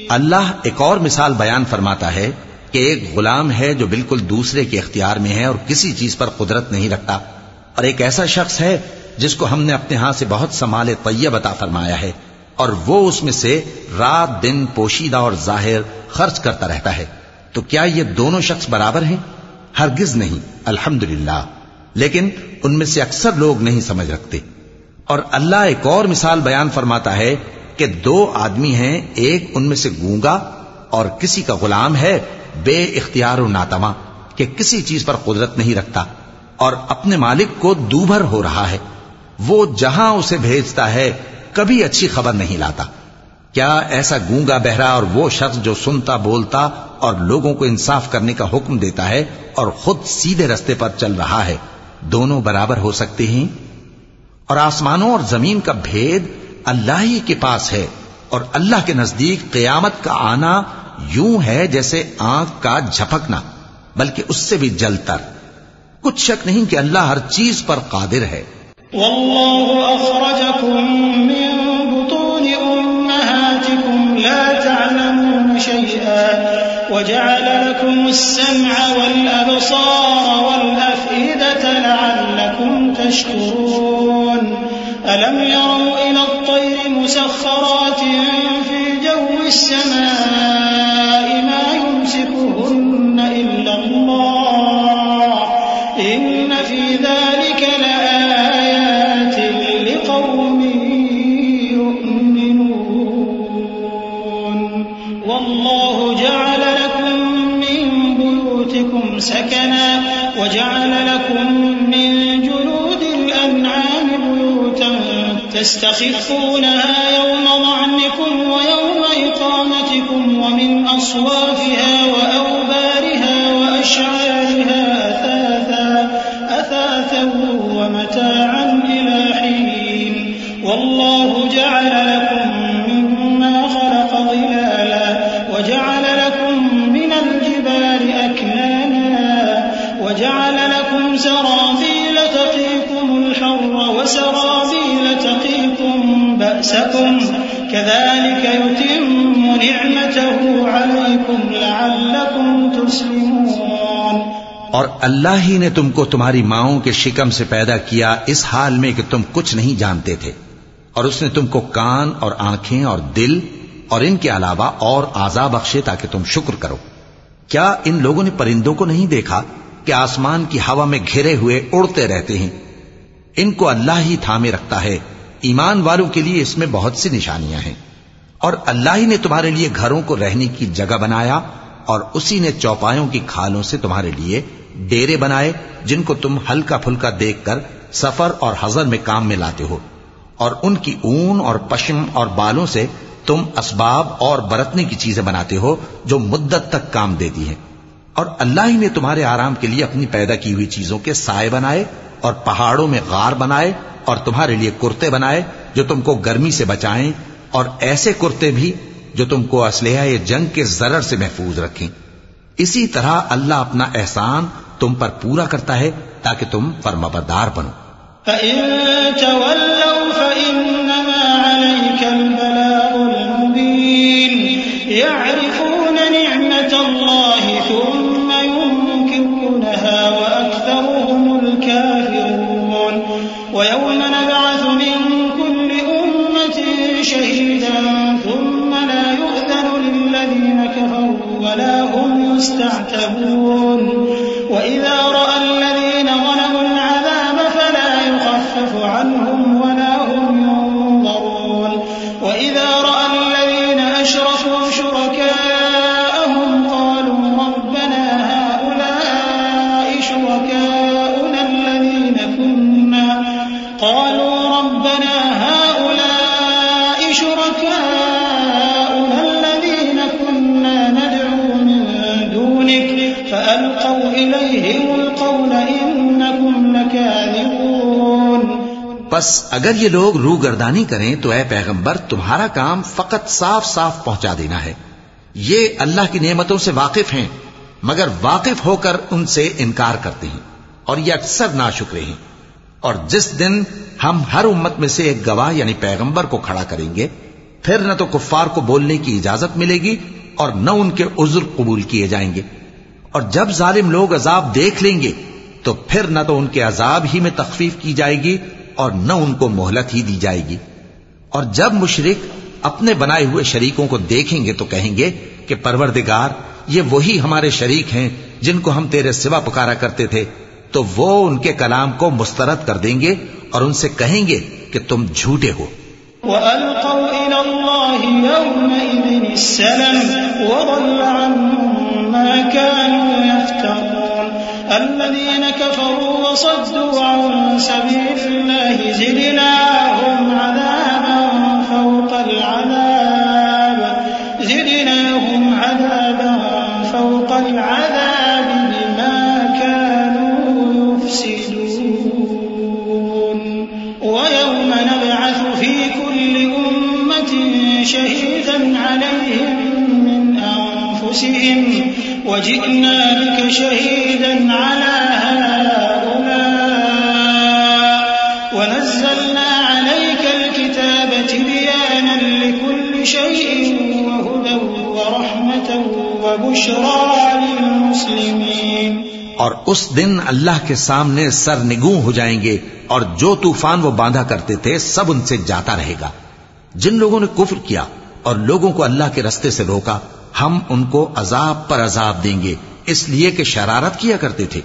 اللہ ایک اور مثال بیان فرماتا ہے کہ ایک غلام ہے جو بالکل دوسرے کے اختیار میں ہے اور کسی چیز پر قدرت نہیں رکھتا، اور ایک ایسا شخص ہے جس کو ہم نے اپنے ہاں سے بہت سا مال طیب عطا فرمایا ہے اور وہ اس میں سے رات دن پوشیدہ اور ظاہر خرچ کرتا رہتا ہے. تو کیا یہ دونوں شخص برابر ہیں؟ ہرگز نہیں، الحمدللہ. لیکن ان میں سے اکثر لوگ نہیں سمجھ رکھتے. اور اللہ ایک اور مثال بیان فرماتا ہے کہ دو آدمی ہیں، ایک ان میں سے گونگا اور کسی کا غلام ہے بے اختیار و ناتواں کہ کسی چیز پر قدرت نہیں رکھتا اور اپنے مالک کو دوبھر ہو رہا ہے. وہ جہاں اسے بھیجتا ہے کبھی اچھی خبر نہیں لاتا. کیا ایسا گونگا بہرا اور وہ شخص جو سنتا بولتا اور لوگوں کو انصاف کرنے کا حکم دیتا ہے اور خود سیدھے رستے پر چل رہا ہے، دونوں برابر ہو سکتے ہیں؟ اور آسمانوں اور زمین کا بھید اللہ ہی کے پاس ہے، اور اللہ کے نزدیک قیامت کا آنا یوں ہے جیسے آنکھ کا جھپکنا، بلکہ اس سے بھی جلتر. کچھ شک نہیں کہ اللہ ہر چیز پر قادر ہے. والله أخرجكم من بطون أمهاتكم لا تعلمون شيئا وجعل لكم السمع والأبصار والأفئدة لعلكم تشكرون. ألم يروا إلى الطير مسخرات في جو السماء ما يمسكهن إلا الله إن في ذلك لآيات لقوم يؤمنون. والله جعل لكم من بيوتكم سكنا وجعل لكم من جلود الأنعام بيوتا تستخفونها يوم ظعنكم ويوم إقامتكم ومن أصوافها وأوبارها وأشعارها أثاثا ومتاعا إلى حين. والله جعل لكم مما خلق ظلالا وجعل لكم من الجبال أكنانا وجعل لكم سرابيل تقيكم الحر وسرابيل تقيكم بأسكم كذلك يتم نعمته عليكم لعلكم تسلمون. اور اللہ ہی نے تم کو تمہاری ماؤں کے شکم سے پیدا کیا اس حال میں کہ تم کچھ نہیں جانتے تھے، اور اس نے تم کو کان اور آنکھیں اور دل اور ان کے علاوہ اور اعضاء بخشے تاکہ تم شکر کرو. کیا ان لوگوں نے پرندوں کو نہیں دیکھا کہ آسمان کی ہوا میں گھرے ہوئے اڑتے رہتے ہیں؟ ان کو اللہ ہی تھامے رکھتا ہے. ایمان والوں کے لیے اس میں بہت سی نشانیاں ہیں. اور اللہ ہی نے تمہارے لیے گھروں کو رہنے کی جگہ بنایا، اور اسی نے چوپایوں کی کھالوں سے تمہارے لیے ڈیرے بنائے جن کو تم ہلکا پھلکا دیکھ کر سفر اور حضر میں کام میں لاتے ہو، اور ان کی اون اور پشم اور بالوں سے تم اسباب اور برتنے کی چیزیں بناتے ہو جو مدت تک کام دیتی ہیں. اور اللہ ہی نے تمہارے آرام کے لیے اپنی پیدا کی ہوئی چیزوں کے سائے بنائے اور پہاڑوں میں غار بنائے اور تمہارے لیے کرتے بنائے جو تم کو گرمی سے بچائیں، اور ایسے کرتے بھی جو تم کو اسلحہ جنگ کے ضرر سے محفوظ رکھیں. اسی طرح اللہ اپنا احسان تم پر پورا کرتا ہے تاکہ تم فرمانبردار بنو. فَإِن تَوَلَّوْا فَإِنَّمَا عَلَيْكَ الْبَلَاغُ الْمُبِينُ. يَعْرِفُونَ نِعْمَةَ اللَّهِ ثُمَّ يُنكِرُونَهَا وَأَكْثَرُهُمُ الْكَافِرُونَ. وَيَوْمَ نَبْعَثُ مِن كُلِّ أُمَّةٍ شَهِيدًا ثُمَّ لَا يُؤْذَنُ لِلَّذِينَ كَفَرُوا وَلَا هُمْ يُسْتَعْتَبُونَ. وَإِذَا رَأَى الَّذِينَ ظَلَمُوا الْعَذَابَ فَلَا يُخَفَّفُ عَنْهُمْ وَلَا هُمْ يُنظَرُونَ. وَإِذَا رَأَى الَّذِينَ أَشْرَكُوا شُرَكَاءَهُمْ قَالُوا رَبَّنَا هَؤُلَاءِ شُرَكَاؤُنَا الَّذِينَ كُنَّا نَدْعُو مِن دُونِكَ فَأَلْقَوْا إِلَيْهِمُ الْقَوْلَ إِنَّكُمْ لَكَاذِبُونَ. پس اگر یہ لوگ روگردانی کریں تو اے پیغمبر تمہارا کام فقط صاف صاف پہنچا دینا ہے. یہ اللہ کی نعمتوں سے واقف ہیں مگر واقف ہو کر ان سے انکار کرتے ہیں اور یہ اکثر ناشکرے ہیں. اور جس دن ہم ہر امت میں سے ایک گواہ یعنی پیغمبر کو کھڑا کریں گے پھر نہ تو کفار کو بولنے کی اجازت ملے گی اور نہ ان کے عذر قبول کیے جائیں گے. اور جب ظالم لوگ عذاب دیکھ لیں گے تو پھر نہ تو ان کے عذاب ہی میں تخفیف کی جائے گی اور نہ ان کو مہلت ہی دی جائے گی. اور جب مشرک اپنے بنائے ہوئے شریکوں کو دیکھیں گے تو کہیں گے کہ پروردگار یہ وہی ہمارے شریک ہیں جن کو ہم تیرے سوا پکارا کرتے تھے. تو وہ ان کے کلام کو مسترد کر دیں گے اور ان سے کہیں گے کہ تم جھوٹے ہو. وَأَلْقَوْا إِلَى اللَّهِ يَوْمَئِذٍ السَّلَمَ وَضَلَّ عَنْهُمْ مَا كَانُوا يَفْتَرُونَ الَّذِينَ كَفَرُوا وَصَدُّوا عَنْ سَبِيلِ اللَّهِ زِدْنَاهُمْ عَذَابًا فَوْقَ الْعَذَابِ فَوْقَ الْعَذَابِ بِمَا كَانُوا يُفْسِدُونَ وَيَوْمَ نَبْعَثُ فِي كُلِّ أُمَّةٍ شَهِيدًا عَلَيْهِمْ مِنْ أَنفُسِهِمْ وَجِئْنَا بِكَ شَهِيدًا عَلَى هَؤُلَاءِ وَنَزَّلْنَا عَلَيْكَ الْكِتَابَ تِبْيَانًا لِكُلِّ شَيْءٍ وَهُدًى وَرَحْمَةً وَبُشْرَى لِلْمُسْلِمِينَ. اور اس دن اللہ کے سامنے سرنگوں ہو جائیں گے اور جو طوفان وہ باندھا کرتے تھے سب ان سے جاتا رہے گا. جن لوگوں نے کفر کیا اور لوگوں کو اللہ کے رستے سے روکا ہم ان کو عذاب پر عذاب دیں گے اس لیے کہ شرارت کیا کرتے تھے.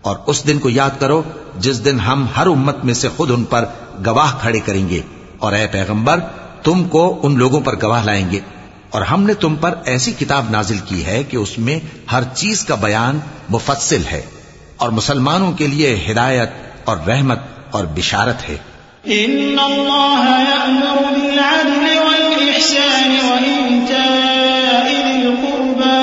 اور اس دن کو یاد کرو جس دن ہم ہر امت میں سے خود ان پر گواہ کھڑے کریں گے اور اے پیغمبر تم کو ان لوگوں پر گواہ لائیں گے. اور ہم نے تم پر ایسی کتاب نازل کی ہے کہ اس میں ہر چیز کا بیان مفصل ہے اور مسلمانوں کے لیے ہدایت اور رحمت اور بشارت ہے. ان اللہ یأمر بالعدل والإحسان وإیتاء ذی القربى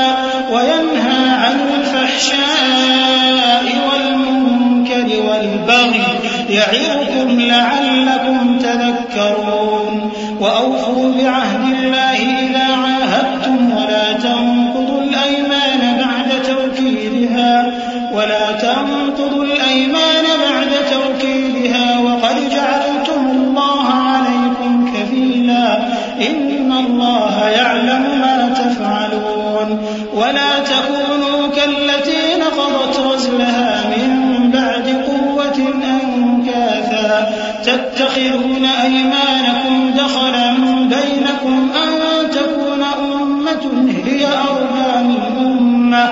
وینہی عن الفحشاء والمنکر والبغی یعظکم لعلکم تذکرون. وأوفوا بعهد الله إذا عاهدتم ولا تنقضوا الأيمان بعد توكيدها وقد جعلتم الله عليكم كفيلا إن الله يعلم ما تفعلون. ولا تكونوا كالتي نقضت غزلها من بعد قوة أنكاثا تتخذون أيمانكم دخلا بينكم أن تكون أمة هي أربى من أمة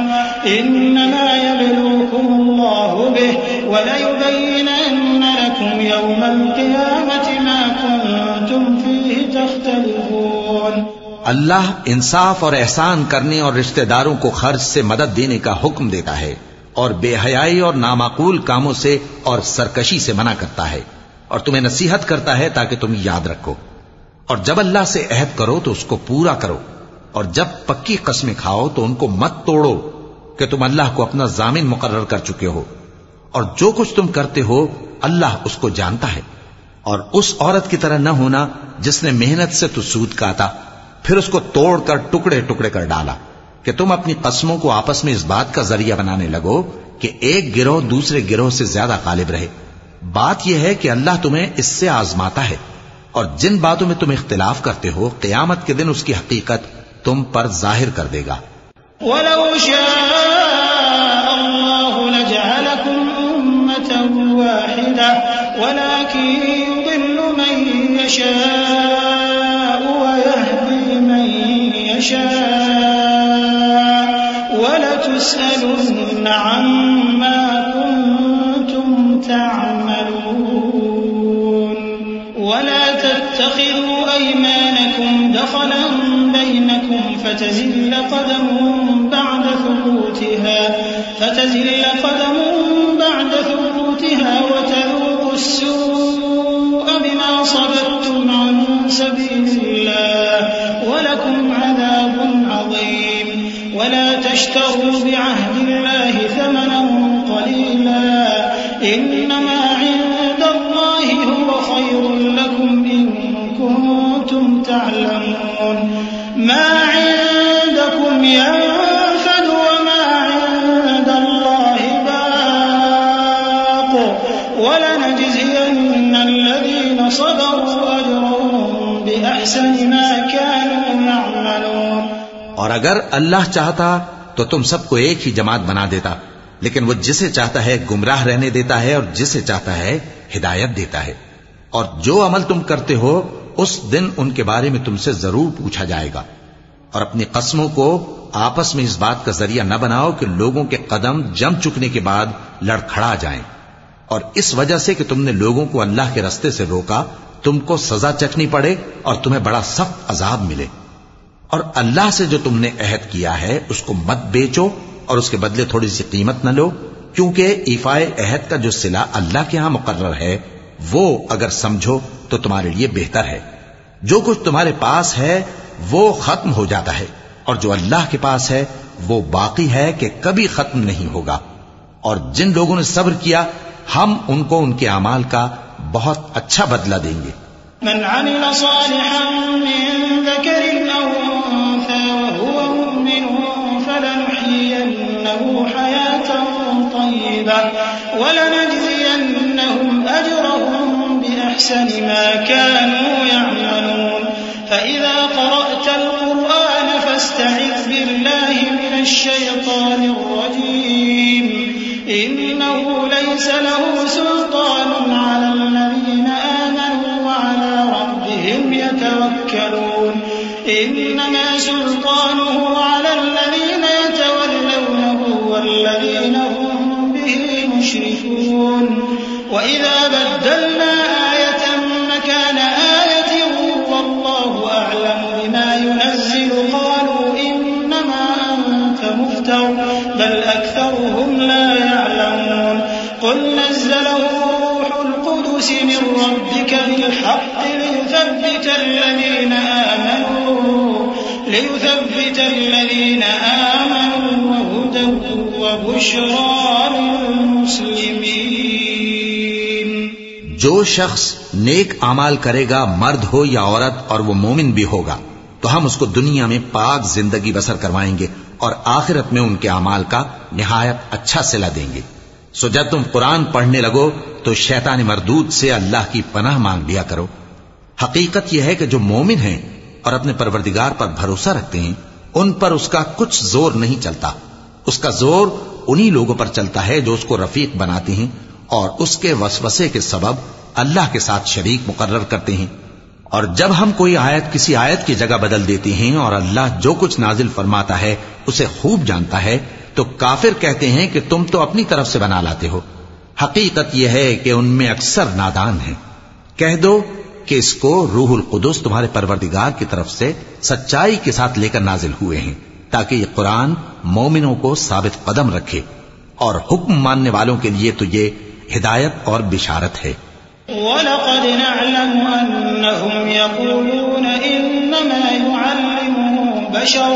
إنما يبلوكم الله به وليبينن لكم يوم القيامة ما كنتم فيه تختلفون. اللہ انصاف اور احسان کرنے اور رشتہ داروں کو خرچ سے مدد دینے کا حکم دیتا ہے اور بے حیائی اور نامعقول کاموں سے اور سرکشی سے منع کرتا ہے اور تمہیں نصیحت کرتا ہے تاکہ تم یاد رکھو. اور جب اللہ سے عہد کرو تو اس کو پورا کرو اور جب پکی قسمیں کھاؤ تو ان کو مت توڑو کہ تم اللہ کو اپنا ضامن مقرر کر چکے ہو اور جو کچھ تم کرتے ہو اللہ اس کو جانتا ہے. اور اس عورت کی طرح نہ ہونا جس نے محنت سے تو سود کاتا پھر اس کو توڑ کر ٹکڑے ٹکڑے کر ڈالا کہ تم اپنی قسموں کو آپس میں اس بات کا ذریعہ بنانے لگو کہ ایک گروہ دوسرے گروہ سے زیادہ غالب رہے. بات یہ ہے کہ اللہ تمہیں اس سے آزماتا ہے اور جن باتوں میں تم اختلاف کرتے ہو قیامت کے دن اس کی حقیقت تم پر ظاہر کر دے گا. وَلَوْ شَاءَ اللَّهُ لَجَعَلَكُمْ أُمَّةً وَاحِدَةً وَلَكِنْ يُضِلُّ مَن يَشَاءُ وَيَهْدِي مَن يَشَاءُ وَلَتُسْأَلُنَّ عَمَّا كُنتُمْ تَعْمَلُونَ. وَلَا تَتَّخِذُوا أَيْمَانَكُمْ دَخَلًا بَيْنَكُمْ فتزل قدم بعد ثبوتها وتذوقوا السوء بما صددتم عن سبيل الله ولكم عذاب عظيم. ولا تشتروا بعهد الله ثمنا قليلا إنما عند الله هو خير لكم إن كنتم تعلمون. ما عندكم صبروا أجرهم بأحسن ما كانوا يعملون. اور اگر اللہ چاہتا تو تم سب کو ایک ہی جماعت بنا دیتا، لیکن وہ جسے چاہتا ہے گمراہ رہنے دیتا ہے اور جسے چاہتا ہے ہدایت دیتا ہے. اور جو عمل تم کرتے ہو اس دن ان کے بارے میں تم سے ضرور پوچھا جائے گا. اور اپنی قسموں کو آپس میں اس بات کا ذریعہ نہ بناؤ کہ لوگوں کے قدم جم چکنے کے بعد لڑکھڑا جائیں. اور اس وجہ سے کہ تم نے لوگوں کو اللہ کے رستے سے روکا تم کو سزا چکھنی پڑے اور تمہیں بڑا سخت عذاب ملے. اور اللہ سے جو تم نے عہد کیا ہے اس کو مت بیچو اور اس کے بدلے تھوڑی سی قیمت نہ لو، کیونکہ ایفائے عہد کا جو صلہ اللہ کے ہاں مقرر ہے وہ اگر سمجھو تو تمہارے لیے بہتر ہے. جو کچھ تمہارے پاس ہے وہ ختم ہو جاتا ہے اور جو اللہ کے پاس ہے وہ باقی ہے کہ کبھی ختم نہیں ہوگا. اور جن لوگوں نے صبر کیا ہم ان کو ان کے اعمال کا بہت اچھا بدلہ دیں گے. من عمل صالحا من ذكر أو أنثى وهو مؤمن فلنحيينه حياة طيبة ولنجزينهم أجرهم بأحسن ما كانوا يعملون. فإذا قرأت القرآن فاستعذ بالله من الشيطان الرجيم إنه ليس له سلطان على الذين آمنوا وعلى ربهم يتوكلون. إنما سلطانه على الذين يتولونه والذين هم به مشركون. وإذا بدلنا آية مكان آية والله أعلم بما ينزل قالوا إنما أنت مفتر بل أكثرهم لا يعلمون. قل نزله روح القدس من ربك بالحق ليثبت الذين آمنوا وهدى وبشرى للمسلمين. جو شخص نیک اعمال کرے گا مرد ہو یا عورت اور وہ مومن بھی ہوگا تو ہم اس کو دنیا میں پاک زندگی بسر کروائیں گے اور آخرت میں ان کے اعمال کا نہایت اچھا صلہ دیں گے. سو جب تم قرآن پڑھنے لگو تو شیطان مردود سے اللہ کی پناہ مانگ لیا کرو. حقیقت یہ ہے کہ جو مومن ہیں اور اپنے پروردگار پر بھروسہ رکھتے ہیں ان پر اس کا کچھ زور نہیں چلتا. اس کا زور انہی لوگوں پر چلتا ہے جو اس کو رفیق بناتے ہیں اور اس کے وسوسے کے سبب اللہ کے ساتھ شریک مقرر کرتے ہیں. اور جب ہم کوئی آیت کسی آیت کی جگہ بدل دیتے ہیں اور اللہ جو کچھ نازل فرماتا ہے اسے خوب جانتا ہے تو کافر کہتے ہیں کہ تم تو اپنی طرف سے بنا لاتے ہو. حقیقت یہ ہے کہ ان میں اکثر نادان ہیں. کہہ دو کہ اس کو روح القدس تمہارے پروردگار کی طرف سے سچائی کے ساتھ لے کر نازل ہوئے ہیں تاکہ یہ قرآن مومنوں کو ثابت قدم رکھے اور حکم ماننے والوں کے لیے تو یہ ہدایت اور بشارت ہے. وَلَقَدْ نَعْلَمُ أَنَّهُمْ يَقُولُونَ إِنَّمَا يُعَلِّمُهُ بَشَرٌ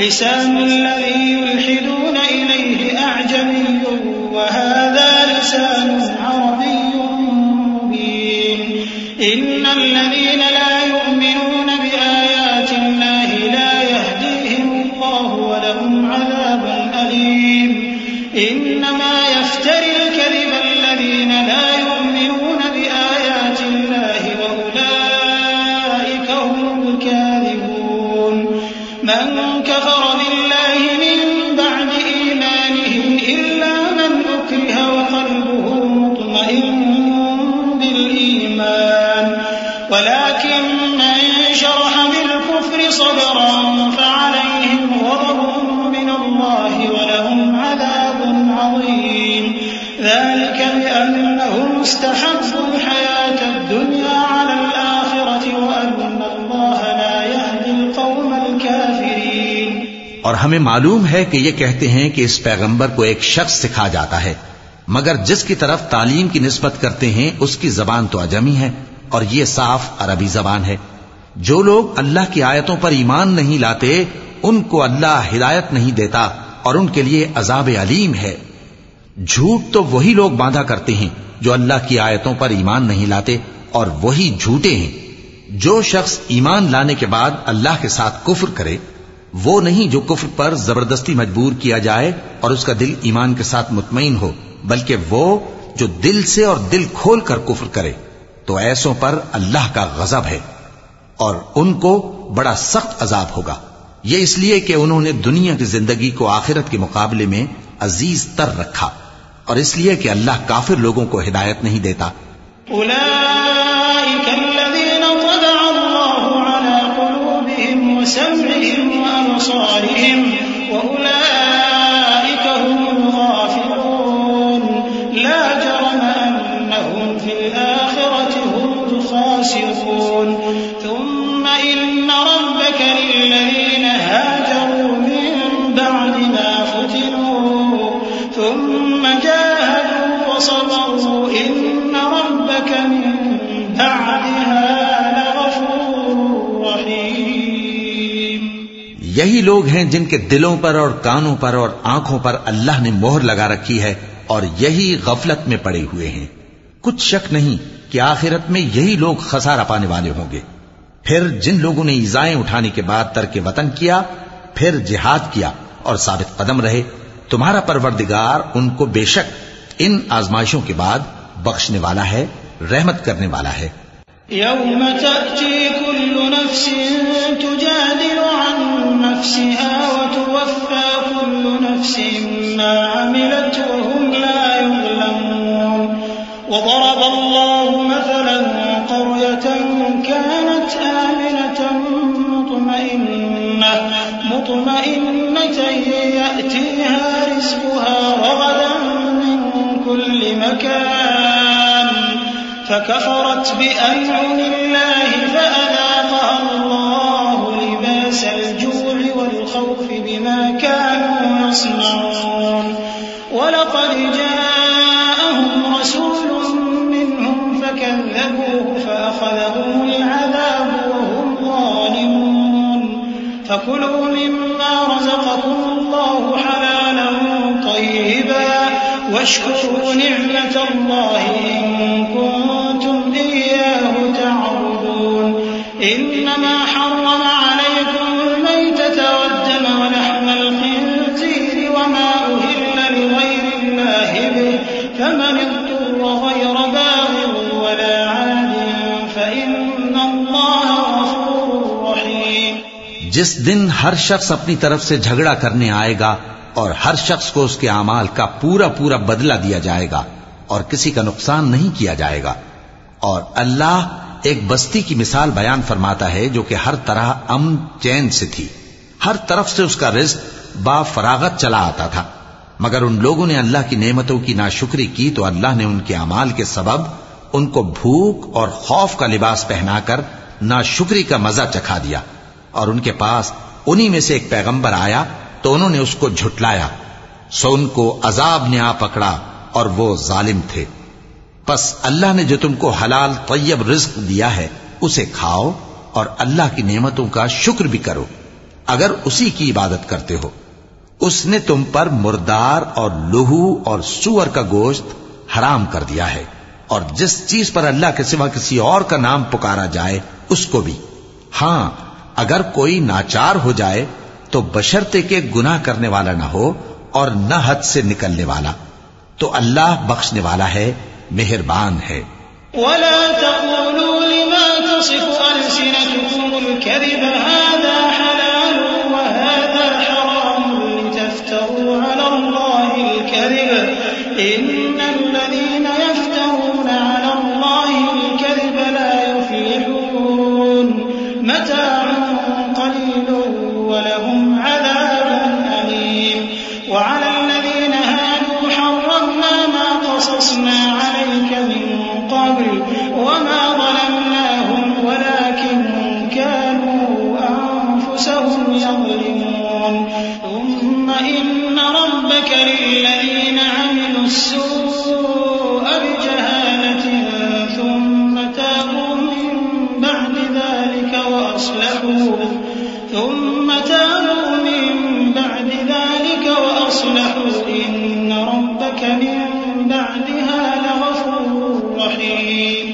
لِسَانُ الَّذِي يُلْحِدُونَ إِلَيْهِ أَعْجَمِيٌّ وَهَذَا لِسَانٌ عَرَبِيٌّ مُبِينٌ. إِنَّ الَّذِينَ لَا يُؤْمِنُونَ بِآيَاتِ اللَّهِ لَا يَهْدِيهِمُ اللَّهُ وَلَهُمْ عَذَابٌ أَلِيمٌ. إِنَّمَا يَفْتَرِي الْكَذِبَ الَّذِينَ لَا يُؤْمِنُونَ بِآيَاتِ اللَّهِ وَأُولَئِكَ هُمُ الْكَاذِبُونَ. مَنْ كَفَرَ بِاللَّهِ مِنْ بَعْدِ إِيمَانِهِ إِلَّا مَنْ أُكْرِهَ وَقَلْبُهُ مُطْمَئِنٌّ بِالْإِيمَانِ وَلَكِنْ مَنْ شَرَحَ بِالْكُفْرِ صَدْرًا فَعَلَيْهِمْ غَضَبٌ مِنَ اللَّهِ وَلَهُمْ عَذَابٌ عَظِيمٌ. ذَلِكَ بِأَنَّهُمُ اسْتَحَبُّوا الْحَيَاةَ الدُّنْيَا عَلَى الْآخِرَةِ وَأَنَّ اللَّهَ لَا يَهْدِي الْقَوْمَ الْكَافِرِينَ. اور ہمیں معلوم ہے کہ یہ کہتے ہیں کہ اس پیغمبر کو ایک شخص سکھا جاتا ہے، مگر جس کی طرف تعلیم کی نسبت کرتے ہیں اس کی زبان تو عجمی ہے اور یہ صاف عربی زبان ہے. جو لوگ اللہ کی آیتوں پر ایمان نہیں لاتے ان کو اللہ ہدایت نہیں دیتا اور ان کے لیے عذاب علیم ہے. جھوٹ تو وہی لوگ باندھا کرتے ہیں جو اللہ کی آیتوں پر ایمان نہیں لاتے اور وہی جھوٹے ہیں. جو شخص ایمان لانے کے بعد اللہ کے ساتھ کفر کرے وہ نہیں جو کفر پر زبردستی مجبور کیا جائے اور اس کا دل ایمان کے ساتھ مطمئن ہو، بلکہ وہ جو دل سے اور دل کھول کر کفر کرے. تو ایسوں پر اللہ کا غضب ہے اور ان کو بڑا سخت عذاب ہوگا. یہ اس لیے کہ انہوں نے دنیا کی زندگی کو آخرت کے مقابلے میں عزیز تر رکھا اور اس لیے کہ اللہ کافر لوگوں کو ہدایت نہیں دیتا. أولئك الذين طبع الله على قلوبهم وسمعهم وأبصارهم وأولئك هم الغافلون لا جرم أنهم في الآخرة هم الخاسرون ثم إن ربك للذين هاجروا من بعد ما فتنوا ثم جاهدوا وصبروا إن ربك من بعدها لغفور رحيم. یہی لوگ ہیں جن کے دلوں پر اور کانوں پر اور آنکھوں پر اللہ نے مہر لگا رکھی ہے اور یہی غفلت میں پڑے ہوئے ہیں. کچھ شک نہیں کہ آخرت میں یہی لوگ خسارہ پانے والے ہوں گے. پھر جن لوگوں نے ایذائیں اٹھانے کے بعد ترک وطن کیا، پھر جہاد کیا اور ثابت قدم رہے، تمہارا پروردگار ان کو بے شک ان آزمائشوں کے بعد بخشنے والا ہے، رحمت کرنے والا ہے. يوم تأتي كل نفس تجادل عن نفسها وتوفى كل نفس ما عملت وهم لا يظلمون. وضرب الله مثلا قرية كانت آمنة مطمئنة يأتيها رزقها رغدا من كل مكان فكفرت بأنعم الله فأذاقها الله لباس الجوع والخوف بما كانوا يصنعون. ولقد جاءهم رسول منهم فكذبوه فأخذهم العذاب وهم ظالمون. فكلوا مما رزقكم الله حلالا طيبا واشكروا نعمة الله إن كنتم إياه تعبدون. إنما حرم عليكم الميتة والدم ولحم الخنزير وما أهل لغير الله به فمن اضطر غير باغ ولا عاد فإن الله غفور رحيم. جس دن ہر شخص اپنی طرف سے جھگڑا کرنے آئے گا اور ہر شخص کو اس کے اعمال کا پورا پورا بدلہ دیا جائے گا اور کسی کا نقصان نہیں کیا جائے گا. اور اللہ ایک بستی کی مثال بیان فرماتا ہے جو کہ ہر طرح امن چین سے تھی، ہر طرف سے اس کا رزق با فراغت چلا آتا تھا، مگر ان لوگوں نے اللہ کی نعمتوں کی ناشکری کی تو اللہ نے ان کے اعمال کے سبب ان کو بھوک اور خوف کا لباس پہنا کر ناشکری کا مزہ چکھا دیا. اور ان کے پاس انہی میں سے ایک پیغمبر آیا تو انہوں نے اس کو جھٹلایا، سو ان کو عذاب نے آ پکڑا اور وہ ظالم تھے. پس اللہ نے جو تم کو حلال طیب رزق دیا ہے اسے کھاؤ اور اللہ کی نعمتوں کا شکر بھی کرو اگر اسی کی عبادت کرتے ہو. اس نے تم پر مردار اور لہو اور سور کا گوشت حرام کر دیا ہے اور جس چیز پر اللہ کے سوا کسی اور کا نام پکارا جائے اس کو بھی. ہاں اگر کوئی ناچار ہو جائے تو بشرطے کے گناہ کرنے والا نہ ہو اور نہ حد سے نکلنے والا، تو اللہ بخشنے والا ہے، مہربان ہے. ولا تقولوا لما تصف ألسنتكم الكذب هذا حلال وهذا حرام لتفتروا على الله الكذب إن الذين يفترون على الله الكذب لا يفلحون. متاع قليل ولهم عذاب أليم. وعلى الذين هادوا حرمنا ما قصصنا عليك من قبل وما ظلمناهم ولكن كانوا أنفسهم يظلمون. ثم إن ربك للذين عملوا السوء بجهالة ثم تابوا من بعد ذلك وأصلحوا إن ربك من بعدها لغفور رحيم.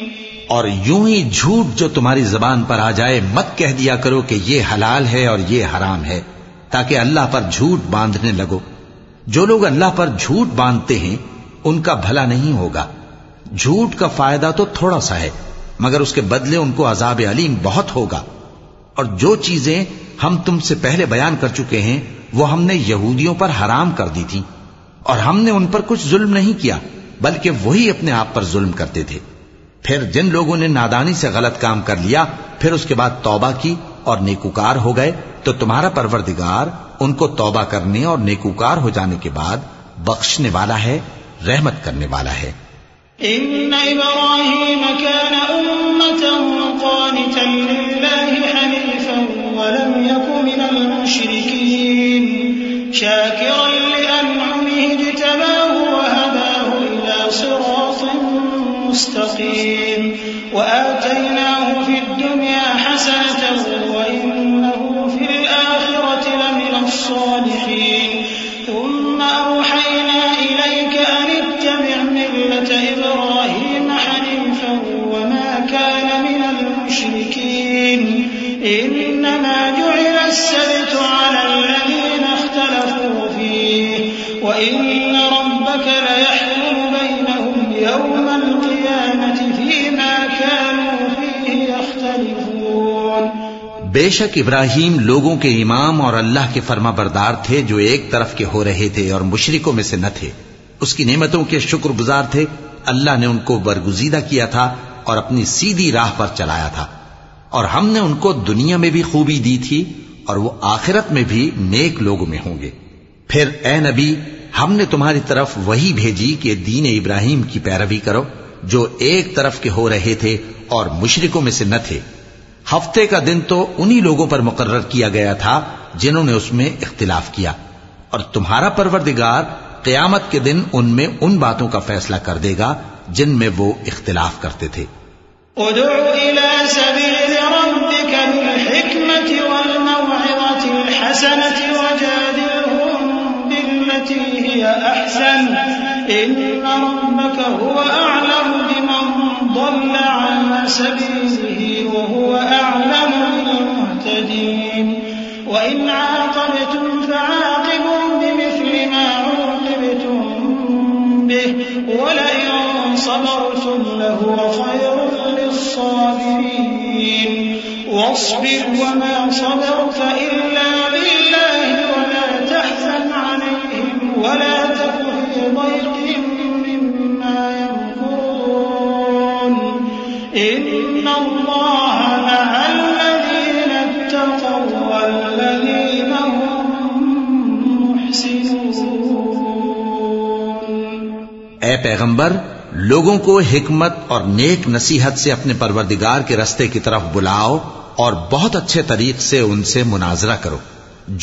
اور یوں ہی جھوٹ جو تمہاری زبان پر آ جائے مت کہہ دیا کرو کہ یہ حلال ہے اور یہ حرام ہے تاکہ اللہ پر جھوٹ باندھنے لگو. جو لوگ اللہ پر جھوٹ باندھتے ہیں ان کا بھلا نہیں ہوگا. جھوٹ کا فائدہ تو تھوڑا سا ہے مگر اس کے بدلے ان کو عذاب علیم بہت ہوگا۔ اور جو چیزیں ہم تم سے پہلے بیان کر چکے ہیں وہ ہم نے یہودیوں پر حرام کر دی تھی، اور ہم نے ان پر کچھ ظلم نہیں کیا بلکہ وہی اپنے آپ پر ظلم کرتے تھے۔ پھر جن لوگوں نے نادانی سے غلط کام کر لیا پھر اس کے بعد توبہ کی اور نیکوکار ہو گئے تو تمہارا پروردگار ان کو توبہ کرنے اور نیکوکار ہو جانے کے بعد بخشنے والا ہے، رحمت کرنے والا ہے۔ إن إبراهيم كان أمة قانتا لله حنيفا ولم يك من المشركين شاكرا لأنعمه اجتباه وهداه إلى صراط مستقيم وآتيناه في الدنيا حسنة وإنه في الآخرة لمن الصالحين ثم أوحينا إليك أن اتبع ملة إبراهيم حنيفا وما كان من المشركين إنما جعل السبت على الذين اختلفوا فيه وإن ربك ليحكم بينهم يوم القيامة فيما كانوا فيه يختلفون۔ بے شک ابراہیم لوگوں کے امام اور اللہ کے فرما بردار تھے جو ایک طرف کے ہو رہے تھے اور مشرکوں میں سے نہ تھے، اس کی نعمتوں کے شکر گزار تھے۔ اللہ نے ان کو برگزیدہ کیا تھا اور اپنی سیدھی راہ پر چلایا تھا، اور ہم نے ان کو دنیا میں بھی خوبی دی تھی اور وہ آخرت میں بھی نیک لوگوں میں ہوں گے۔ پھر اے نبی ہم نے تمہاری طرف وہی بھیجی کہ دین ابراہیم کی پیروی کرو جو ایک طرف کے ہو رہے تھے اور مشرکوں میں سے نہ تھے۔ ہفتے کا دن تو انہی لوگوں پر مقرر کیا گیا تھا جنہوں نے اس میں اختلاف کیا، اور تمہارا پروردگار قیامت کے دن ان میں ان باتوں کا فیصلہ کر دے گا جن میں وہ اختلاف کرتے تھے۔ ادع إلى سبيل ربك بالحكمة والموعظة الحسنة وجادلهم بالتي هي أحسن إن ربك هو أعلم بمن ضل عن سبيله وهو أعلم بالمهتدين وإن عاقبتم فعاقبوا بمثل ما عوقبتم به ولئن صبرتم لهو خير للصابرين واصبر وما صبرك إلا بالله ولا تحزن عليهم ولا تك في ضيق مما يمكرون إن الله مع الذين اتقوا والذين هم محسنون۔ اے پیغمبر لوگوں کو حکمت اور نیک نصیحت سے اپنے پروردگار کے رستے کی طرف بلاؤ اور بہت اچھے طریق سے ان سے مناظرہ کرو۔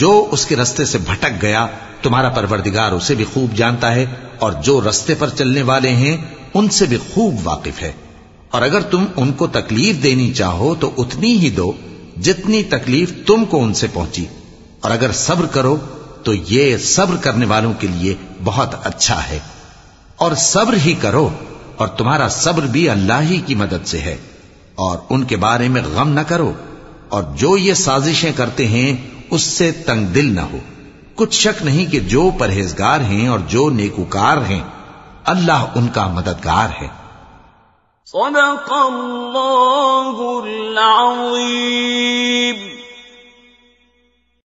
جو اس کے رستے سے بھٹک گیا تمہارا پروردگار اسے بھی خوب جانتا ہے، اور جو رستے پر چلنے والے ہیں ان سے بھی خوب واقف ہے۔ اور اگر تم ان کو تکلیف دینی چاہو تو اتنی ہی دو جتنی تکلیف تم کو ان سے پہنچی، اور اگر صبر کرو تو یہ صبر کرنے والوں کے لیے بہت اچھا ہے۔ اور صبر ہی کرو، اور تمہارا صبر بھی اللہ ہی کی مدد سے ہے، اور ان کے بارے میں غم نہ کرو، اور جو یہ سازشیں کرتے ہیں اس سے تنگ دل نہ ہو۔ کچھ شک نہیں کہ جو پرہیزگار ہیں اور جو نیکوکار ہیں اللہ ان کا مددگار ہے۔ صدق اللہ العظیم۔